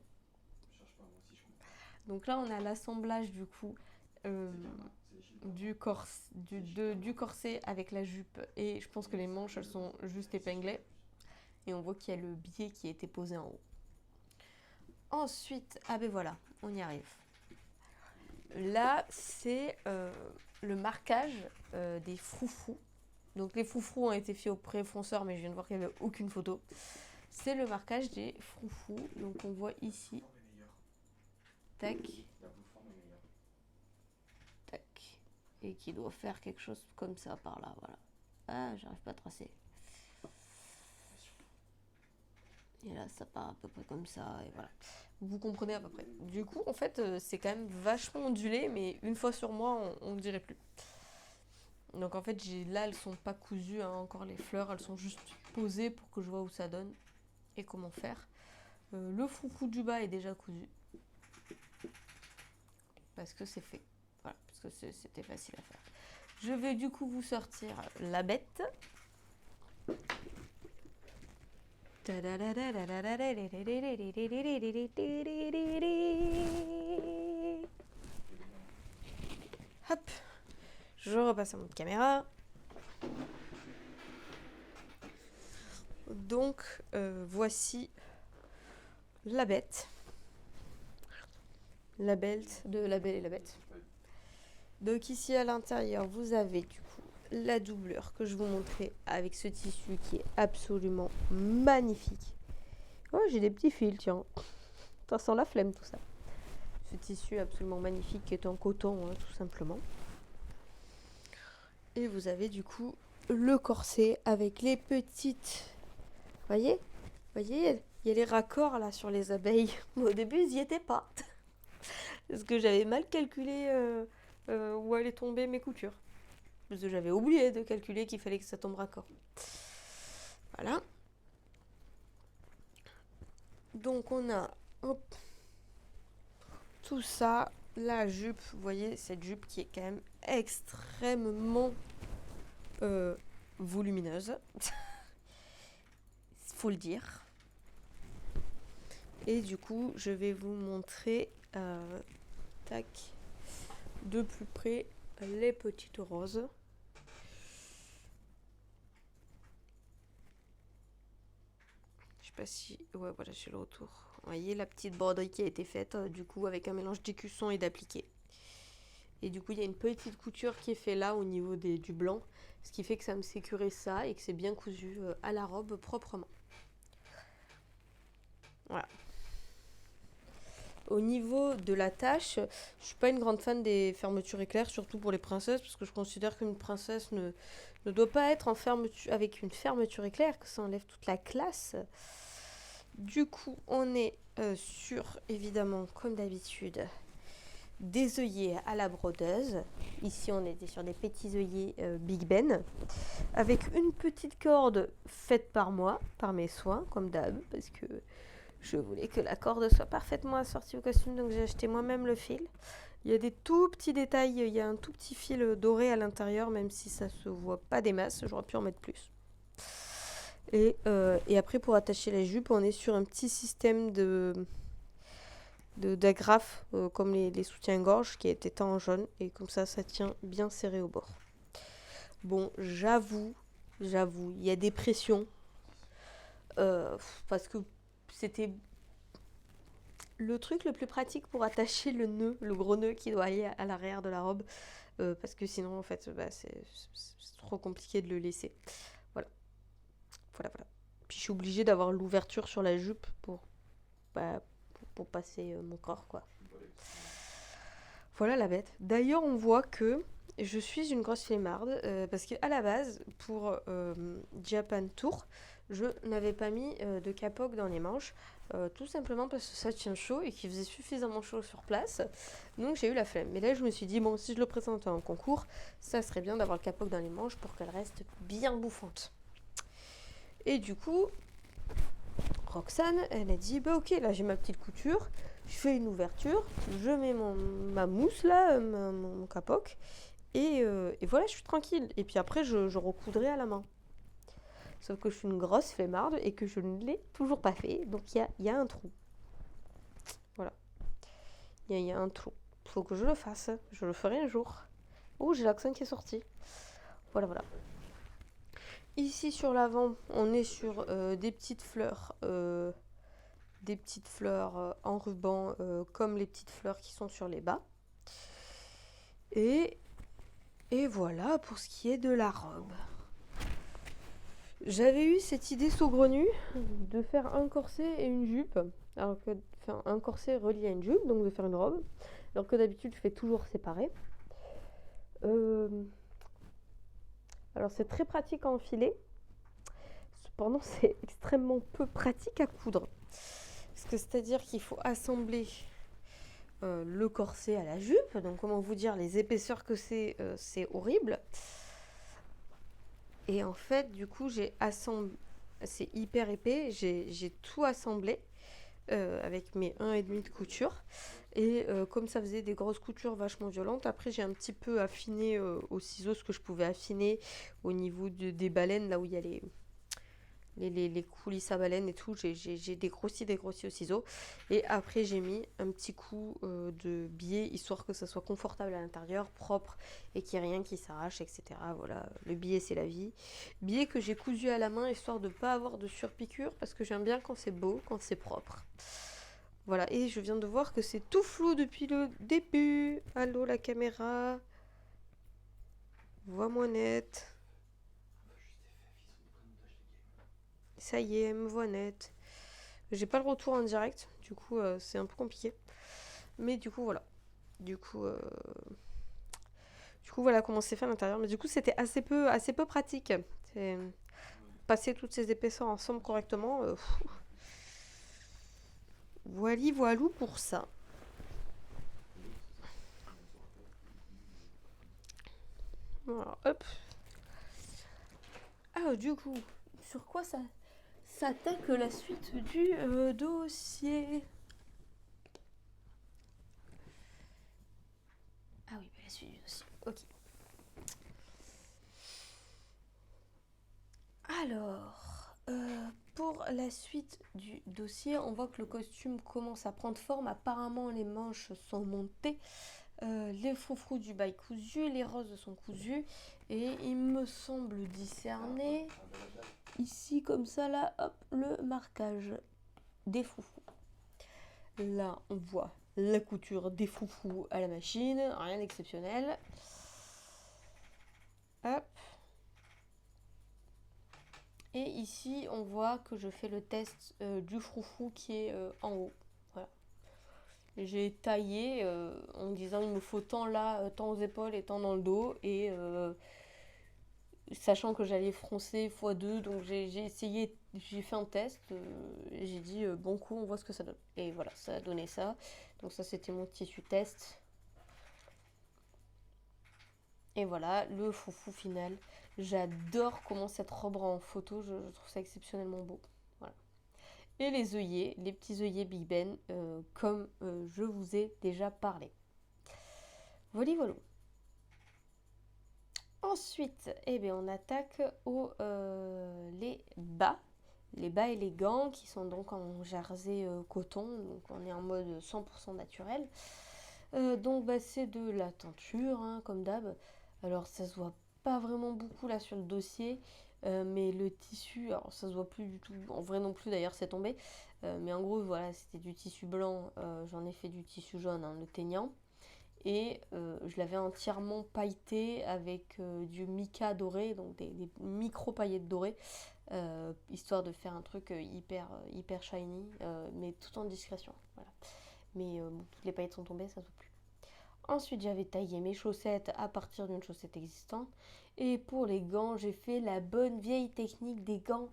A: Donc là, on a l'assemblage du coup du corset avec la jupe, et je pense que les manches elles sont juste épinglées. Et on voit qu'il y a le biais qui a été posé en haut. Ensuite, ah ben voilà, on y arrive. Là, c'est le marquage des froufrous. Donc les froufrous ont été faits au pré-fonceur, mais je viens de voir qu'il n'y avait aucune photo. C'est le marquage des froufrous. Donc on voit ici. Tac. Tac. Et qui doit faire quelque chose comme ça par là, voilà. Ah, j'arrive pas à tracer. Et là, ça part à peu près comme ça, et voilà. Vous comprenez à peu près. Du coup, en fait, c'est quand même vachement ondulé, mais une fois sur moi, on ne dirait plus. Donc en fait, là, elles sont pas cousues, hein, encore les fleurs, elles sont juste posées pour que je vois où ça donne et comment faire. Le froufrou du bas est déjà cousu. Parce que c'est fait. Voilà, parce que c'était facile à faire. Je vais du coup vous sortir la bête.
C: Hop, je repasse à mon caméra. Donc, voici la bête. La bête de La Belle et la Bête. Donc ici à l'intérieur, vous avez du coup la doubleur que je vous montrais avec ce tissu qui est absolument magnifique. Oh, j'ai des petits fils, tiens. Ça sent la flemme tout ça. Ce tissu absolument magnifique qui est en coton, hein, tout simplement. Et vous avez du coup le corset avec les petites... Voyez, il y a les raccords là sur les abeilles. Au début, ils n'y étaient pas. Parce que j'avais mal calculé où allaient tomber mes coutures. Parce que j'avais oublié de calculer qu'il fallait que ça tombe raccord. Voilà. Donc on a tout ça. La jupe, vous voyez, cette jupe qui est quand même extrêmement volumineuse. Faut le dire. Et du coup, je vais vous montrer tac, de plus près les petites roses. Je sais pas si... Ouais, voilà, j'ai le retour. Vous voyez la petite broderie qui a été faite, du coup, avec un mélange d'écusson et d'appliqué. Et du coup, il y a une petite couture qui est faite là, au niveau du blanc. Ce qui fait que ça me sécurise ça et que c'est bien cousu à la robe proprement. Voilà. Au niveau de la tache, je suis pas une grande fan des fermetures éclairs, surtout pour les princesses, parce que je considère qu'une princesse ne doit pas être avec une fermeture éclair, que ça enlève toute la classe. Du coup, on est sur, évidemment, comme d'habitude, des œillets à la brodeuse. Ici, on était sur des petits œillets Big Ben, avec une petite corde faite par moi, par mes soins, comme d'hab, parce que je voulais que la corde soit parfaitement assortie au costume, donc j'ai acheté moi-même le fil. Il y a des tout petits détails, il y a un tout petit fil doré à l'intérieur, même si ça se voit pas des masses, j'aurais pu en mettre plus. Et après, pour attacher la jupe, on est sur un petit système d'agrafe, comme les soutiens-gorge, qui est éteint en jaune, et comme ça tient bien serré au bord. Bon, j'avoue, il y a des pressions, parce que c'était le truc le plus pratique pour attacher le nœud, le gros nœud qui doit aller à l'arrière de la robe, parce que sinon en fait c'est trop compliqué de le laisser. Voilà. Puis je suis obligée d'avoir l'ouverture sur la jupe pour passer mon corps, quoi. Voilà la bête. D'ailleurs, on voit que je suis une grosse flemmarde, parce qu'à la base, pour Japan Tour, je n'avais pas mis de capote dans les manches, tout simplement parce que ça tient chaud et qu'il faisait suffisamment chaud sur place. Donc j'ai eu la flemme. Mais là, je me suis dit, bon, si je le présente en concours, ça serait bien d'avoir le capote dans les manches pour qu'elle reste bien bouffante. Et du coup, Roxane, elle a dit, bah ok, là j'ai ma petite couture, je fais une ouverture, je mets ma mousse là, mon capote, et voilà, je suis tranquille. Et puis après, je recoudrai à la main. Sauf que je suis une grosse flemmarde et que je ne l'ai toujours pas fait. Donc il y a un trou. Voilà. Il y a un trou. Il faut que je le fasse. Je le ferai un jour. Oh, j'ai l'accent qui est sorti. Voilà. Ici sur l'avant, on est sur des petites fleurs. En ruban, comme les petites fleurs qui sont sur les bas. Et voilà pour ce qui est de la robe. J'avais eu cette idée saugrenue de faire un corset et une jupe, alors que faire un corset relié à une jupe, donc de faire une robe, alors que d'habitude je fais toujours séparé. Alors c'est très pratique à enfiler, cependant c'est extrêmement peu pratique à coudre. Parce que c'est-à-dire qu'il faut assembler le corset à la jupe, donc comment vous dire, les épaisseurs que c'est horrible. Et en fait, du coup, c'est hyper épais, j'ai tout assemblé avec mes 1,5 de couture. Et comme ça faisait des grosses coutures vachement violentes, après j'ai un petit peu affiné au ciseau ce que je pouvais affiner au niveau des baleines, là où il y a les coulisses à baleine et tout, j'ai dégrossi au ciseau. Et après, j'ai mis un petit coup de biais, histoire que ça soit confortable à l'intérieur, propre, et qu'il n'y ait rien qui s'arrache, etc. Voilà, le biais, c'est la vie. Biais que j'ai cousu à la main, histoire de ne pas avoir de surpiqûre, parce que j'aime bien quand c'est beau, quand c'est propre. Voilà, et je viens de voir que c'est tout flou depuis le début. Allô, la caméra. Vois-moi net. Ça y est, elle me voit net. J'ai pas le retour en direct, du coup c'est un peu compliqué. Mais du coup voilà. Du coup, euh, du coup voilà comment c'est fait à l'intérieur. Mais du coup c'était assez peu pratique. C'est passer toutes ces épaisseurs ensemble correctement. Voili voilou pour ça. Voilà, hop.
A: Ah, du coup, sur quoi ça s'attaque la suite du dossier? Ah oui, bah, la suite du dossier. Ok. Alors, pour la suite du dossier, on voit que le costume commence à prendre forme. Apparemment, les manches sont montées. Les froufrous du bail cousu, les roses sont cousues. Et il me semble discerner, ici comme ça, là, hop, le marquage des froufrous. Là, on voit la couture des froufrous à la machine, rien d'exceptionnel. Hop. Et ici, on voit que je fais le test du froufrou qui est en haut. Voilà. J'ai taillé en disant il me faut tant là, tant aux épaules et tant dans le dos. Et sachant que j'allais froncer x2, donc j'ai essayé, j'ai fait un test. J'ai dit bon coup, on voit ce que ça donne. Et voilà, ça a donné ça. Donc ça, c'était mon tissu test. Et voilà, le foufou final. J'adore comment cette robe rend en photo, je trouve ça exceptionnellement beau. Voilà. Et les œillets, les petits œillets Big Ben, comme je vous ai déjà parlé. Voilà, voilà. Ensuite, eh bien, on attaque les bas. Les bas et les gants qui sont donc en jersey coton, donc on est en mode 100% naturel. Donc bah, c'est de la teinture, hein, comme d'hab. Alors ça se voit pas vraiment beaucoup là sur le dossier, mais le tissu, alors ça se voit plus du tout, en vrai non plus d'ailleurs c'est tombé. Mais en gros voilà, c'était du tissu blanc, j'en ai fait du tissu jaune, hein, le teignant. Et je l'avais entièrement pailleté avec du mica doré, donc des micro paillettes dorées, histoire de faire un truc hyper shiny, mais tout en discrétion. Voilà. Mais bon, toutes les paillettes sont tombées, ça se voit plus. Ensuite, j'avais taillé mes chaussettes à partir d'une chaussette existante. Et pour les gants, j'ai fait la bonne vieille technique des gants.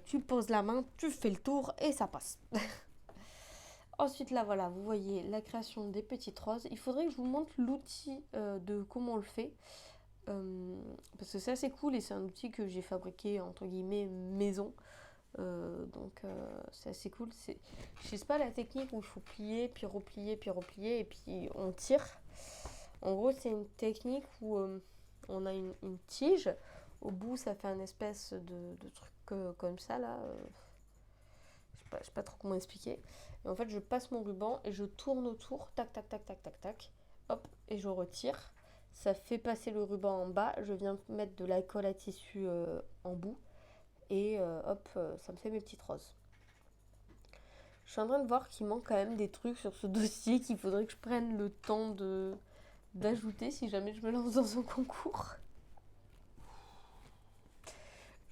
A: Tu poses la main, tu fais le tour et ça passe. Ensuite, là, voilà, vous voyez la création des petites roses. Il faudrait que je vous montre l'outil de comment on le fait. Parce que c'est assez cool et c'est un outil que j'ai fabriqué, entre guillemets, maison. Donc, c'est assez cool. Je sais pas la technique où il faut plier, puis replier, et puis on tire. En gros, c'est une technique où on a une tige. Au bout, ça fait un espèce de truc comme ça, là. Je sais pas trop comment expliquer. Et en fait, je passe mon ruban et je tourne autour, tac, tac, tac, tac, tac, tac, hop, et je retire. Ça fait passer le ruban en bas. Je viens mettre de la colle à tissu en bout. Et hop, ça me fait mes petites roses. Je suis en train de voir qu'il manque quand même des trucs sur ce dossier qu'il faudrait que je prenne le temps d'ajouter si jamais je me lance dans un concours.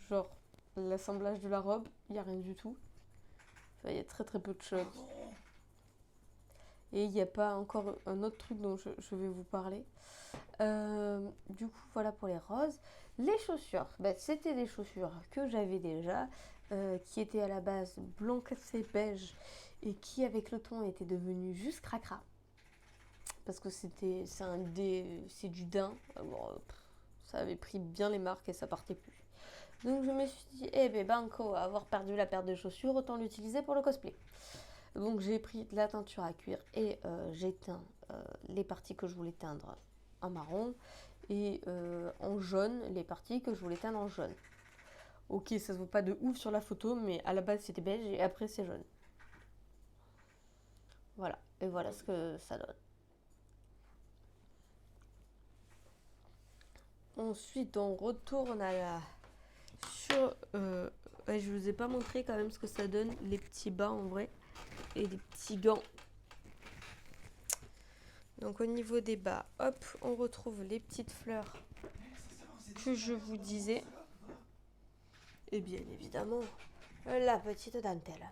A: Genre, l'assemblage de la robe, il n'y a rien du tout. Enfin, il y a très très peu de choses. Et il n'y a pas encore un autre truc dont je vais vous parler. Du coup, voilà pour les roses. Les chaussures, c'était des chaussures que j'avais déjà, qui étaient à la base blanc cassé beige et qui, avec le temps, étaient devenues juste cracra. Parce que c'est du daim. Alors, ça avait pris bien les marques et ça partait plus. Donc je me suis dit, banco, avoir perdu la paire de chaussures, autant l'utiliser pour le cosplay. Donc j'ai pris de la teinture à cuire et j'ai teint les parties que je voulais teindre en marron et en jaune les parties que je voulais teindre en jaune.
C: Ok, ça se voit pas de ouf sur la photo, mais à la base c'était beige et après c'est jaune. Voilà, et voilà ce que ça donne. Ensuite, on retourne sur... ouais, je vous ai pas montré quand même ce que ça donne, les petits bas en vrai, et les petits gants. Donc au niveau des bas, hop, on retrouve les petites fleurs que je vous disais. Et bien évidemment, la petite dentelle.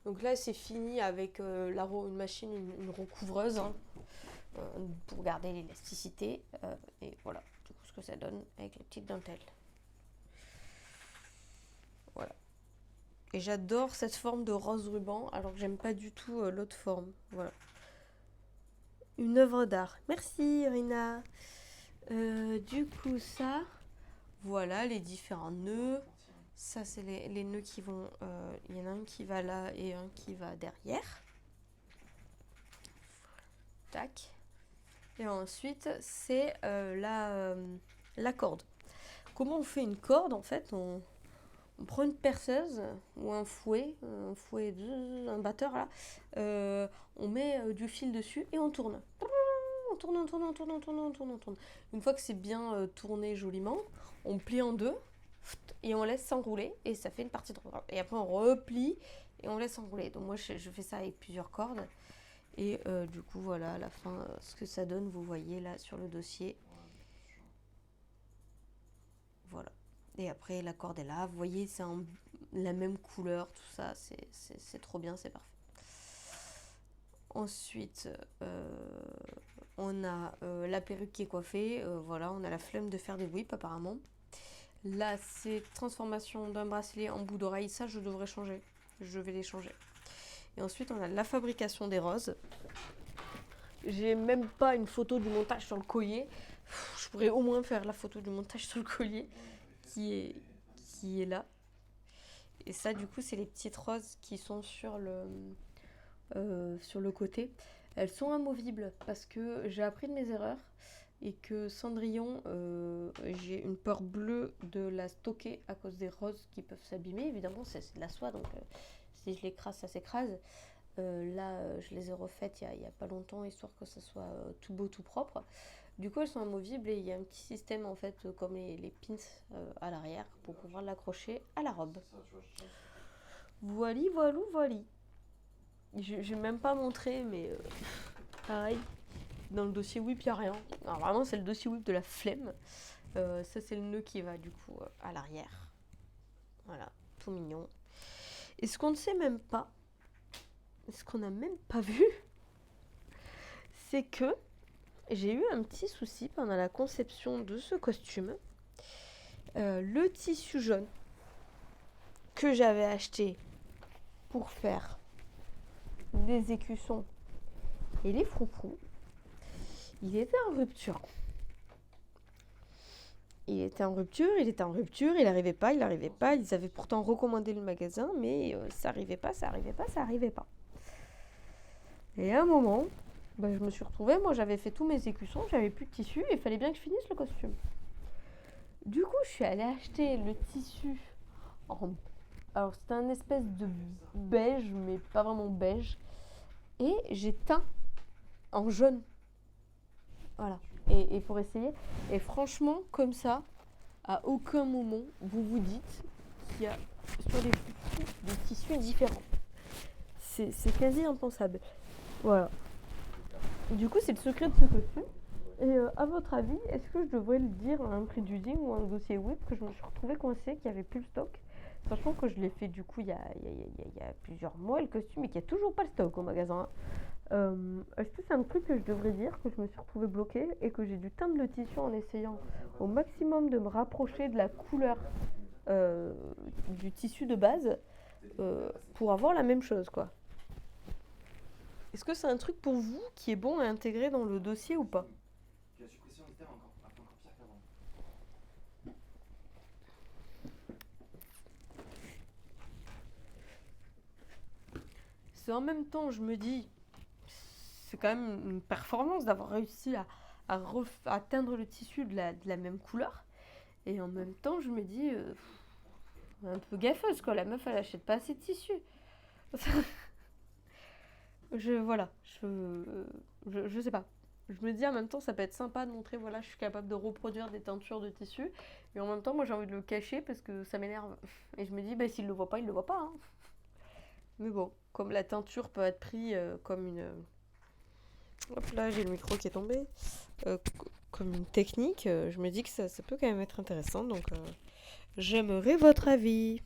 C: Donc là, c'est fini avec une machine, une recouvreuse, hein, pour garder l'élasticité. Et voilà, du coup, ce que ça donne avec les petites dentelles. Voilà. Et j'adore cette forme de rose ruban, alors que j'aime pas du tout l'autre forme. Voilà. Une œuvre d'art. Merci, Rina. Du coup, ça, voilà les différents nœuds. Ça, c'est les nœuds qui vont... Il y en a un qui va là et un qui va derrière. Tac. Et ensuite, c'est la corde. Comment on fait une corde, en fait, on prend une perceuse ou un fouet, un batteur, là. On met du fil dessus et on tourne. On tourne. Une fois que c'est bien tourné joliment, on plie en deux et on laisse s'enrouler et ça fait une partie de corde. Et après on replie et on laisse s'enrouler. Donc moi je fais ça avec plusieurs cordes et du coup voilà à la fin ce que ça donne, vous voyez là sur le dossier. Voilà. Et après la corde est là, vous voyez c'est la même couleur, tout ça, c'est trop bien, c'est parfait. Ensuite, on a la perruque qui est coiffée. Voilà, on a la flemme de faire des whips apparemment. Là, c'est transformation d'un bracelet en bout d'oreille. Ça, je devrais changer. Je vais les changer. Et ensuite, on a la fabrication des roses. J'ai même pas une photo du montage sur le collier. Je pourrais au moins faire la photo du montage sur le collier qui est là. Et ça, du coup, c'est les petites roses qui sont sur le côté. Elles sont amovibles parce que j'ai appris de mes erreurs et que Cendrillon, j'ai une peur bleue de la stocker à cause des roses qui peuvent s'abîmer. Évidemment, c'est de la soie, donc si je l'écrase, ça s'écrase. Là, je les ai refaites il y a pas longtemps, histoire que ça soit tout beau, tout propre. Du coup, elles sont amovibles et il y a un petit système, en fait, comme les pins à l'arrière pour pouvoir l'accrocher à la robe. Voili. Je vais même pas montrer, mais pareil, dans le dossier whip, il n'y a rien. Alors vraiment, c'est le dossier whip de la flemme. Ça, c'est le nœud qui va du coup à l'arrière. Voilà, tout mignon. Et ce qu'on ne sait même pas, ce qu'on n'a même pas vu, c'est que j'ai eu un petit souci pendant la conception de ce costume. Le tissu jaune que j'avais acheté pour faire des écussons et les froufrous, il était en rupture. Il n'arrivait pas. Ils avaient pourtant recommandé le magasin, mais ça arrivait pas. Et à un moment, je me suis retrouvée, moi j'avais fait tous mes écussons, j'avais plus de tissu, et il fallait bien que je finisse le costume. Du coup, je suis allée acheter le tissu alors c'était un espèce de beige, mais pas vraiment beige. Et j'ai teint en jaune. Voilà. Et pour essayer. Et franchement, comme ça, à aucun moment, vous vous dites qu'il y a sur les photos des tissus différents. C'est quasi impensable. Voilà. Du coup, c'est le secret de ce costume. Et à votre avis, est-ce que je devrais le dire à un prix d'usine ou à un dossier whip que je me suis retrouvée coincée, qu'il n'y avait plus le stock, sachant que je l'ai fait du coup il y a plusieurs mois le costume et qu'il n'y a toujours pas le stock au magasin. Est-ce que c'est un truc que je devrais dire, que je me suis retrouvée bloquée et que j'ai dû teindre le tissu en essayant au maximum de me rapprocher de la couleur du tissu de base pour avoir la même chose, quoi. Est-ce que c'est un truc pour vous qui est bon à intégrer dans le dossier ou pas?
B: La suppression des terres encore pire qu'avant.
C: C'est en même temps, je me dis, c'est quand même une performance d'avoir réussi à teindre le tissu de la même couleur. Et en même temps, je me dis, un peu gaffeuse, quoi. La meuf, elle achète pas assez de tissu. Voilà, je sais pas. Je me dis en même temps, ça peut être sympa de montrer, voilà, je suis capable de reproduire des teintures de tissu. Et en même temps, moi, j'ai envie de le cacher parce que ça m'énerve. Et je me dis, bah, s'il le voit pas, il le voit pas, hein. Mais bon, comme la teinture peut être prise comme une... Hop là, j'ai le micro qui est tombé. Comme une technique, je me dis que ça peut quand même être intéressant. Donc, j'aimerais votre avis.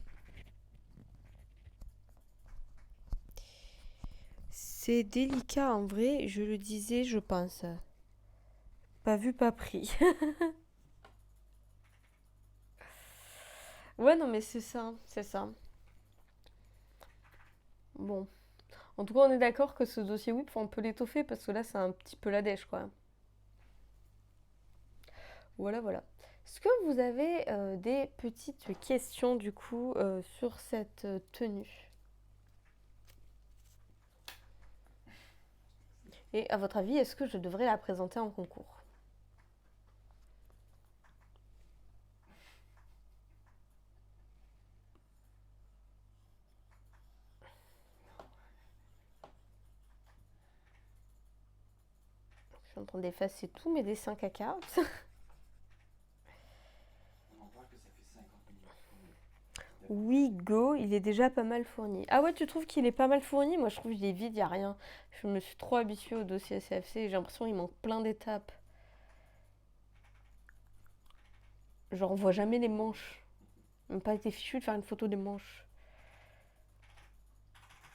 C: C'est délicat en vrai, je le disais, je pense. Pas vu, pas pris. Ouais, non, mais c'est ça, c'est ça. Bon. En tout cas, on est d'accord que ce dossier WIP, on peut l'étoffer parce que là, c'est un petit peu la dèche, quoi. Voilà, voilà. Est-ce que vous avez des petites questions, du coup, sur cette tenue? Et à votre avis, est-ce que je devrais la présenter en concours? Je suis en train d'effacer tous mes dessins caca.
B: On en parle que ça fait 50 minutes.
C: Oui, Go, il est déjà pas mal fourni. Ah ouais, tu trouves qu'il est pas mal fourni? Moi, je trouve qu'il est vide, y a rien. Je me suis trop habituée au dossier SFC et j'ai l'impression qu'il manque plein d'étapes. Genre, on voit jamais les manches. Même pas été fichu de faire une photo des manches.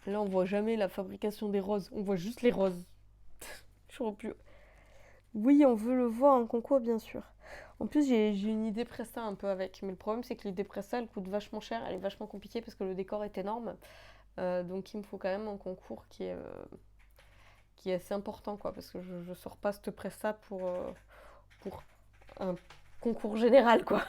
C: Là, on voit jamais la fabrication des roses. On voit juste les roses. Je vois plus. Oui, on veut le voir en concours, bien sûr. En plus, j'ai une idée presta un peu avec. Mais le problème, c'est que l'idée presta, elle coûte vachement cher. Elle est vachement compliquée parce que le décor est énorme. Donc, il me faut quand même un concours qui est assez important, quoi. Parce que je sors pas cette presta pour un concours général, quoi.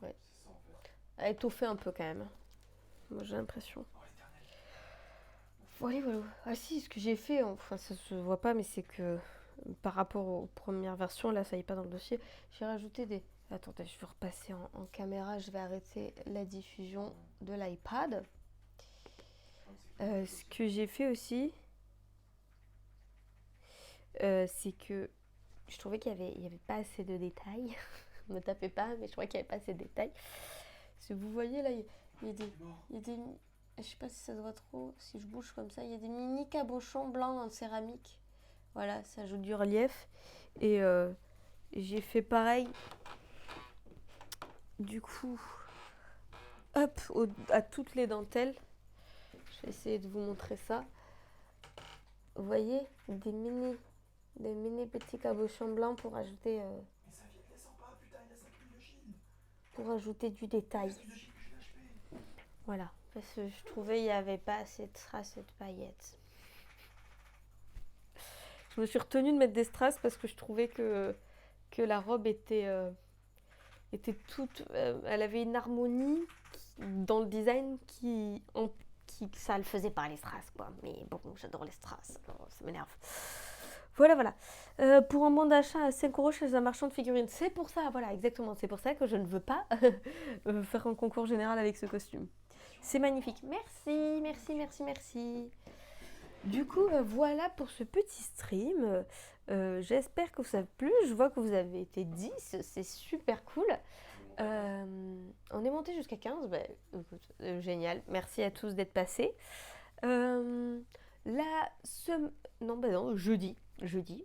C: Ouais.
B: C'est ça en fait.
C: À étoffer un peu quand même. Moi, j'ai l'impression.
B: Oh l'éternel.
C: Voilà, voilà. Ah si, ce que j'ai fait, enfin ça se voit pas, mais c'est que par rapport aux premières versions, là ça y est pas dans le dossier, j'ai rajouté des... Attendez, je vais repasser en caméra, je vais arrêter la diffusion de l'iPad. Ce que j'ai fait aussi, c'est que je trouvais il y avait pas assez de détails. Ne me tapez pas, mais je trouvais qu'il n'y avait pas assez de détails. Si vous voyez là, il y a des... Je sais pas si ça se voit trop, si je bouge comme ça, il y a des mini cabochons blancs en céramique. Voilà, ça ajoute du relief. Et j'ai fait pareil. Du coup, hop, à toutes les dentelles. Je vais essayer de vous montrer ça. Vous voyez, des mini petits cabochons blancs pour ajouter,
B: Mais ça vient, descend pas, putain, il a 5000 de Chine.
C: pour ajouter du détail.
B: 5000 de Chine que j'ai acheté.
C: Voilà, parce que je trouvais qu'il n'y avait pas assez de strass et de paillettes. Je me suis retenue de mettre des strass parce que je trouvais que la robe était toute... elle avait une harmonie dans le design qui ça le faisait pas les strass, quoi. Mais bon, j'adore les strass, alors ça m'énerve. Voilà, voilà. Pour un bon d'achat à 5 € chez un marchand de figurines. C'est pour ça, voilà, exactement. C'est pour ça que je ne veux pas faire un concours général avec ce costume. C'est magnifique. Merci, merci, merci, merci. Du coup, voilà pour ce petit stream. J'espère que ça vous a plu. Je vois que vous avez été 10. C'est super cool. On est monté jusqu'à 15. Bah, écoute, génial. Merci à tous d'être passés. Non, bah non, jeudi.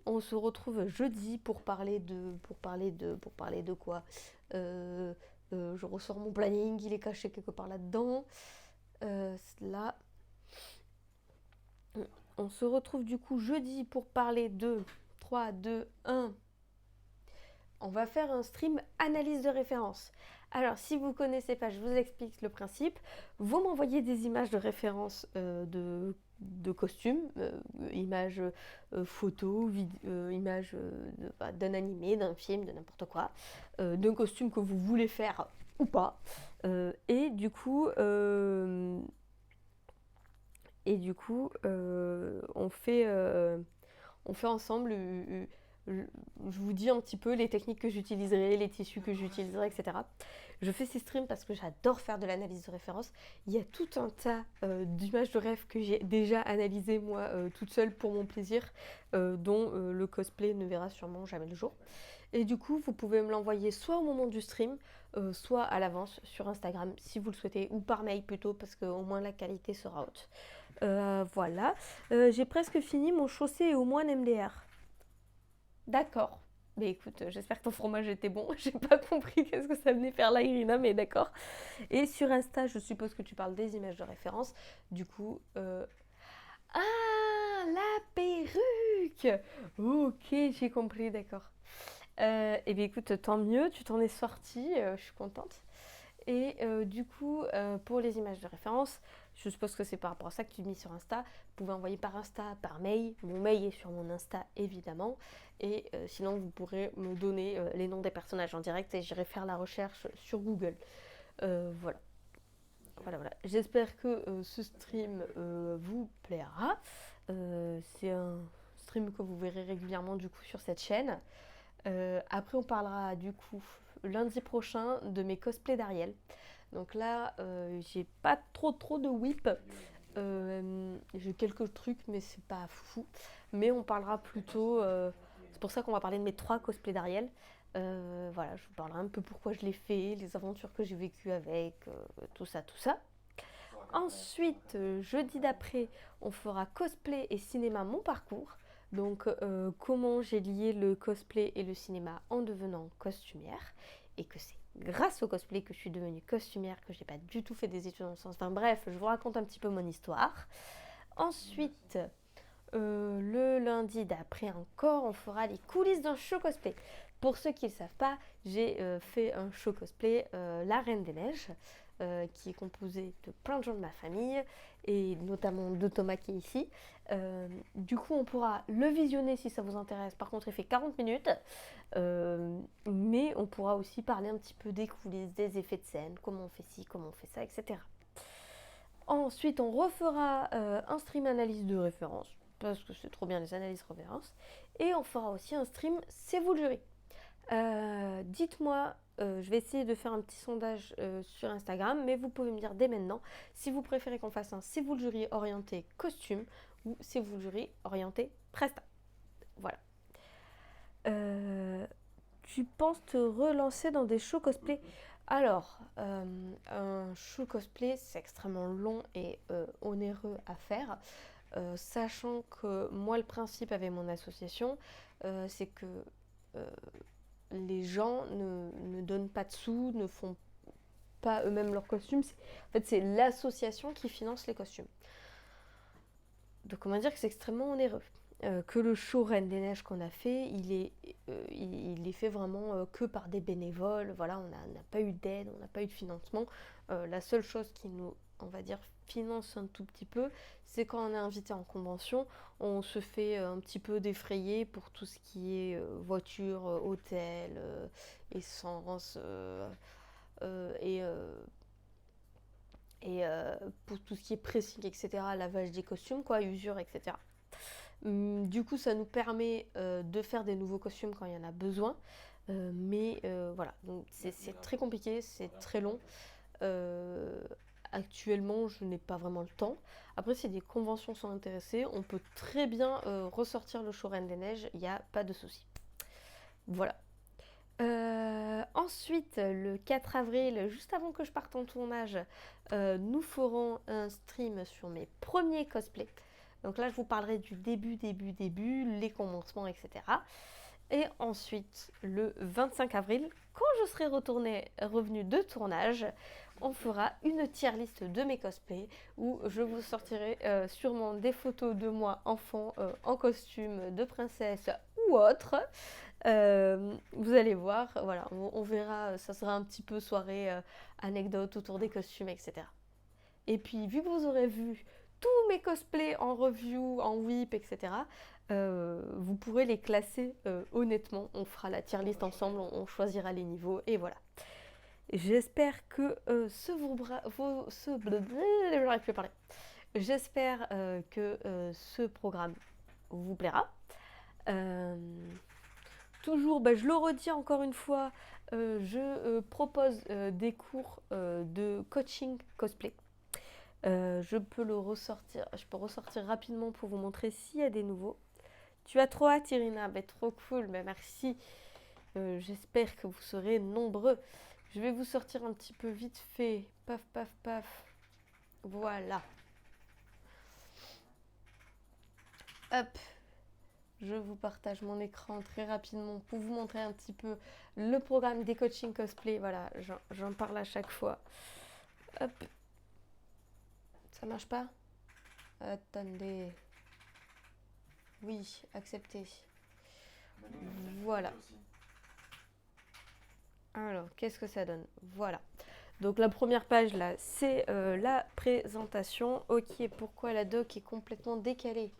C: On se retrouve jeudi pour parler de quoi. Je ressors mon planning, il est caché quelque part là-dedans. Là. On se retrouve du coup jeudi pour parler de 3, 2, 1. On va faire un stream analyse de référence. Alors, si vous ne connaissez pas, je vous explique le principe. Vous m'envoyez des images de référence de
A: de costumes, images photos, images d'un animé, d'un film, de n'importe quoi, d'un costume que vous voulez faire ou pas. Et du coup, on fait ensemble, je vous dis un petit peu les techniques que j'utiliserai, les tissus que j'utiliserai, etc. Je fais ces streams parce que j'adore faire de l'analyse de référence. Il y a tout un tas d'images de rêve que j'ai déjà analysées moi toute seule pour mon plaisir, dont le cosplay ne verra sûrement jamais le jour. Et du coup, vous pouvez me l'envoyer soit au moment du stream, soit à l'avance sur Instagram si vous le souhaitez, ou par mail plutôt, parce qu'au moins la qualité sera haute. Voilà. J'ai presque fini mon chaussé au moine MDR. D'accord. Mais écoute, j'espère que ton fromage était bon. J'ai pas compris qu'est-ce que ça venait faire là, Irina, mais d'accord. Et sur Insta, je suppose que tu parles des images de référence. Du coup, ah, la perruque. Ok, j'ai compris, d'accord. Eh bien écoute, tant mieux, tu t'en es sortie, je suis contente. Et du coup, pour les images de référence, je suppose que c'est par rapport à ça que tu mis sur Insta. Vous pouvez envoyer par Insta, par mail. Mon mail est sur mon Insta, évidemment. Et sinon, vous pourrez me donner les noms des personnages en direct et j'irai faire la recherche sur Google. Voilà. Voilà. J'espère que ce stream vous plaira. C'est un stream que vous verrez régulièrement du coup sur cette chaîne. Après, on parlera du coup lundi prochain de mes cosplays d'Ariel. Donc là, j'ai pas trop de whip. J'ai quelques trucs, mais c'est pas fou. Mais on parlera plutôt. C'est pour ça qu'on va parler de mes 3 cosplays d'Ariel. Voilà, je vous parlerai un peu pourquoi je l'ai fait, les aventures que j'ai vécues avec, tout ça. Ensuite, jeudi d'après, on fera cosplay et cinéma mon parcours. Donc, comment j'ai lié le cosplay et le cinéma en devenant costumière. Et que c'est grâce au cosplay que je suis devenue costumière, que je n'ai pas du tout fait des études dans le sens. Enfin bref, je vous raconte un petit peu mon histoire. Ensuite, le lundi d'après encore, on fera les coulisses d'un show cosplay. Pour ceux qui ne le savent pas, j'ai fait un show cosplay, La Reine des Neiges, qui est composé de plein de gens de ma famille, et notamment de Thomas qui est ici. Du coup, on pourra le visionner si ça vous intéresse. Par contre, il fait 40 minutes. Mais on pourra aussi parler un petit peu des coulisses, des effets de scène, comment on fait ci, comment on fait ça, etc. Ensuite, on refera un stream analyse de référence, parce que c'est trop bien les analyses références. Et on fera aussi un stream C'est vous le jury. Dites-moi, je vais essayer de faire un petit sondage sur Instagram, mais vous pouvez me dire dès maintenant si vous préférez qu'on fasse un C'est vous le jury orienté costume ou C'est vous le jury orienté presta. Voilà. Tu penses te relancer dans des shows cosplay? Alors, un show cosplay, c'est extrêmement long et onéreux à faire. Sachant que moi, le principe avec mon association, c'est que les gens ne donnent pas de sous, ne font pas eux-mêmes leurs costumes. En fait, c'est l'association qui finance les costumes. Donc, comment dire que c'est extrêmement onéreux. Que le show Reine des Neiges qu'on a fait, il est fait vraiment que par des bénévoles. Voilà, on n'a pas eu d'aide, on n'a pas eu de financement. La seule chose qui nous, on va dire, finance un tout petit peu, c'est quand on est invité en convention, on se fait un petit peu défrayer pour tout ce qui est voiture, hôtel, essence et pour tout ce qui est pressing, etc., lavage des costumes, quoi, usure, etc. Du coup, ça nous permet de faire des nouveaux costumes quand il y en a besoin. Mais voilà, donc c'est très compliqué, c'est très long. Actuellement, je n'ai pas vraiment le temps. Après, si des conventions sont intéressées, on peut très bien ressortir le show Reine des Neiges, il n'y a pas de souci. Voilà. Ensuite, le 4 avril, juste avant que je parte en tournage, nous ferons un stream sur mes premiers cosplays. Donc là, je vous parlerai du début, les commencements, etc. Et ensuite, le 25 avril, quand je serai revenue de tournage, on fera une tier list de mes cosplays où je vous sortirai sûrement des photos de moi enfant en costume de princesse ou autre. Vous allez voir, voilà, on verra, ça sera un petit peu soirée anecdote autour des costumes, etc. Et puis, vu que vous aurez vu
C: tous mes cosplays en review, en whip, etc. Vous pourrez les classer honnêtement. On fera la tier list ensemble, on choisira les niveaux et voilà. J'espère que j'arrive plus à parler. J'espère que ce programme vous plaira. Toujours, je le redis encore une fois, je propose des cours de coaching cosplay. Je peux ressortir rapidement pour vous montrer s'il y a des nouveaux. Tu as trop hâte, Irina? Trop cool, merci. J'espère que vous serez nombreux. Je vais vous sortir un petit peu vite fait. Paf, paf, paf. Voilà. Hop. Je vous partage mon écran très rapidement pour vous montrer un petit peu le programme des coaching cosplay. Voilà, j'en parle à chaque fois. Hop. Ça marche pas? Attendez. Oui, accepté. Voilà. Alors, qu'est-ce que ça donne? Voilà. Donc la première page là, c'est la présentation. Ok, pourquoi la doc est complètement décalée?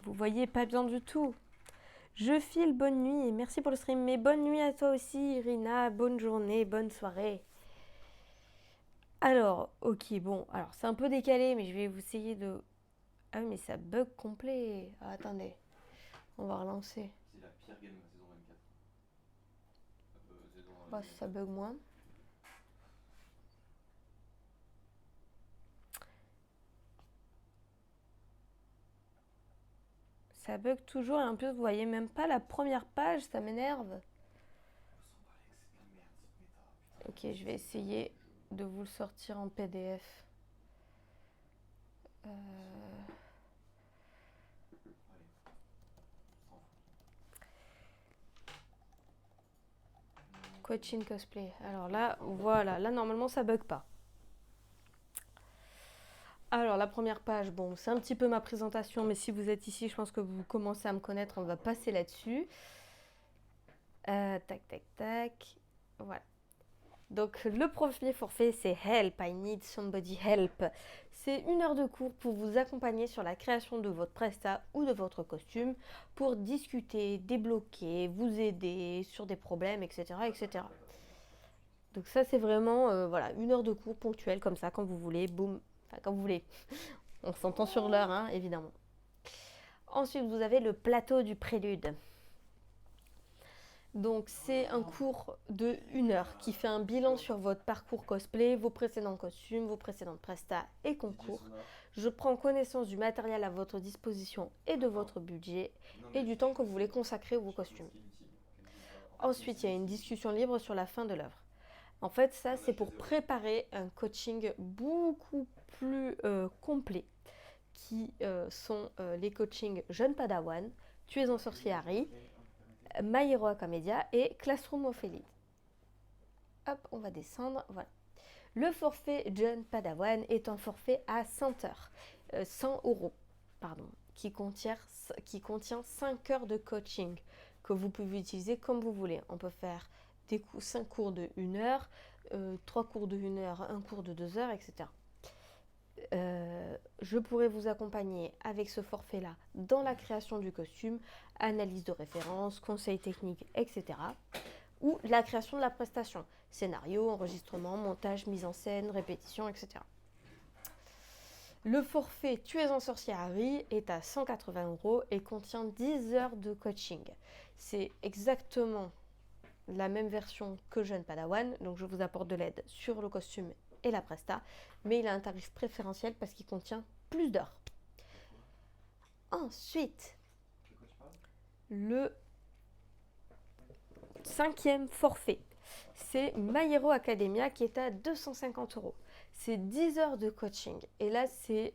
C: Vous voyez pas bien du tout. Je file, bonne nuit. Merci pour le stream. Mais bonne nuit à toi aussi, Irina. Bonne journée, bonne soirée. Alors, ok, bon. Alors, c'est un peu décalé, mais je vais vous essayer de... Ah oui, mais ça bug complet. Ah, attendez. On va relancer.
B: C'est la pire game de la saison 24.
C: Bah, ça bug moins. Ça bug toujours et en plus vous voyez même pas la première page, ça m'énerve. Ok, je vais essayer de vous le sortir en PDF. Coaching cosplay. Alors là, voilà, là normalement ça bug pas. Alors la première page, bon, c'est un petit peu ma présentation, mais si vous êtes ici, je pense que vous commencez à me connaître, on va passer là-dessus. Tac, tac, tac. Voilà. Donc le premier forfait, c'est Help, I need somebody help. C'est 1 heure de cours pour vous accompagner sur la création de votre presta ou de votre costume, pour discuter, débloquer, vous aider sur des problèmes, etc. etc. Donc ça, c'est vraiment voilà, 1 heure de cours ponctuel comme ça, quand vous voulez, boum, enfin quand vous voulez. On s'entend sur l'heure, hein, évidemment. Ensuite, vous avez le plateau du prélude. Donc c'est un cours de 1 heure qui fait un bilan sur votre parcours cosplay, vos précédents costumes, vos précédentes prestas et concours. Je prends connaissance du matériel à votre disposition et de votre budget et du temps que vous voulez consacrer vos costumes. Ensuite, il y a une discussion libre sur la fin de l'œuvre. En fait, ça, c'est pour préparer un coaching beaucoup plus complet, qui sont les coachings Jeune Padawan, Tu es un sorcier Harry, My Hero Academia et Classroom of Elite. Hop, on va descendre, voilà. Le forfait Jeune Padawan est un forfait à 100 heures, 100 euros, pardon, qui contient 5 heures de coaching que vous pouvez utiliser comme vous voulez. On peut faire 5 cours de 1 heure, 3 cours de 1 heure, 1 cours de 2 heures, etc. Je pourrais vous accompagner avec ce forfait-là dans la création du costume, analyse de référence, conseils techniques, etc. Ou la création de la prestation, scénario, enregistrement, montage, mise en scène, répétition, etc. Le forfait Tu es un sorcier Harry est à 180 euros et contient 10 heures de coaching. C'est exactement la même version que Jeune Padawan, donc je vous apporte de l'aide sur le costume et la presta, mais il a un tarif préférentiel parce qu'il contient plus d'heures. Ensuite, le 5e forfait, c'est My Hero Academia qui est à 250 euros. C'est 10 heures de coaching. Et là, c'est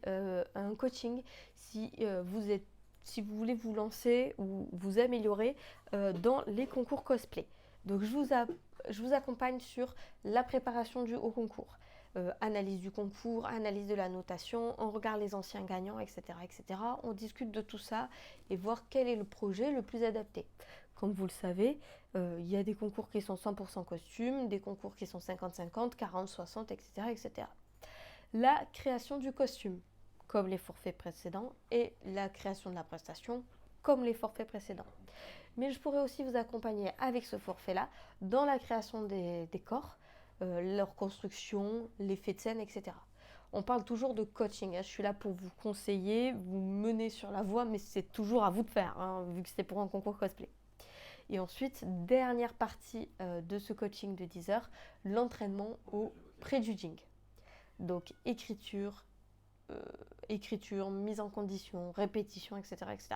C: un coaching si vous voulez vous lancer ou vous améliorer dans les concours cosplay. Donc, je vous accompagne sur la préparation du haut concours. Analyse du concours, analyse de la notation, on regarde les anciens gagnants, etc., etc. On discute de tout ça et voir quel est le projet le plus adapté. Comme vous le savez, il y a des concours qui sont 100% costumes, des concours qui sont 50-50, 40-60, etc., etc. la création du costume, comme les forfaits précédents, et la création de la prestation, comme les forfaits précédents. Mais je pourrais aussi vous accompagner avec ce forfait-là dans la création des décors, leur construction, l'effet de scène, etc. On parle toujours de coaching, hein. Je suis là pour vous conseiller, vous mener sur la voie, mais c'est toujours à vous de faire, hein, vu que c'est pour un concours cosplay. Et ensuite, dernière partie de ce coaching de 10 heures, l'entraînement au prejudging. Donc écriture, mise en condition, répétition, etc., etc.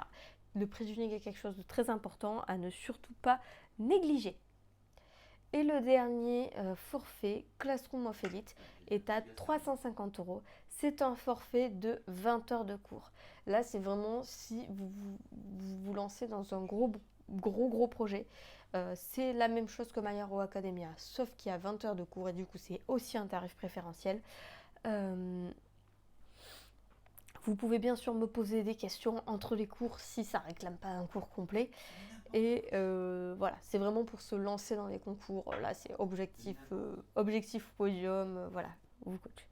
C: Le prejudging est quelque chose de très important à ne surtout pas négliger. Et le dernier forfait, Classroom of Elite, est à 350 €. C'est un forfait de 20 heures de cours. Là, c'est vraiment si vous lancez dans un gros projet. C'est la même chose que My Hero Academia, sauf qu'il y a 20 heures de cours et du coup, c'est aussi un tarif préférentiel. Vous pouvez bien sûr me poser des questions entre les cours si ça ne réclame pas un cours complet. Et voilà, c'est vraiment pour se lancer dans les concours. Là, c'est objectif podium, voilà, vous coach.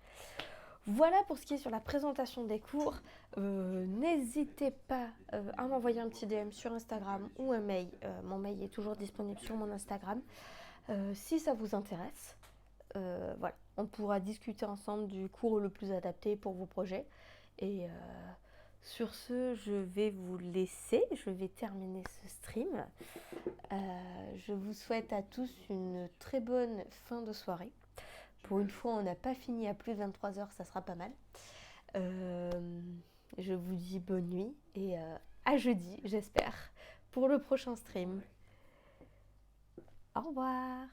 C: Voilà pour ce qui est sur la présentation des cours. N'hésitez pas à m'envoyer un petit DM sur Instagram ou un mail. Mon mail est toujours disponible sur mon Instagram. Si ça vous intéresse, voilà, on pourra discuter ensemble du cours le plus adapté pour vos projets. Et sur ce, je vais vous laisser. Je vais terminer ce stream. Je vous souhaite à tous une très bonne fin de soirée. Pour une fois, on n'a pas fini à plus de 23 h, ça sera pas mal. Je vous dis bonne nuit et à jeudi, j'espère, pour le prochain stream. Au revoir.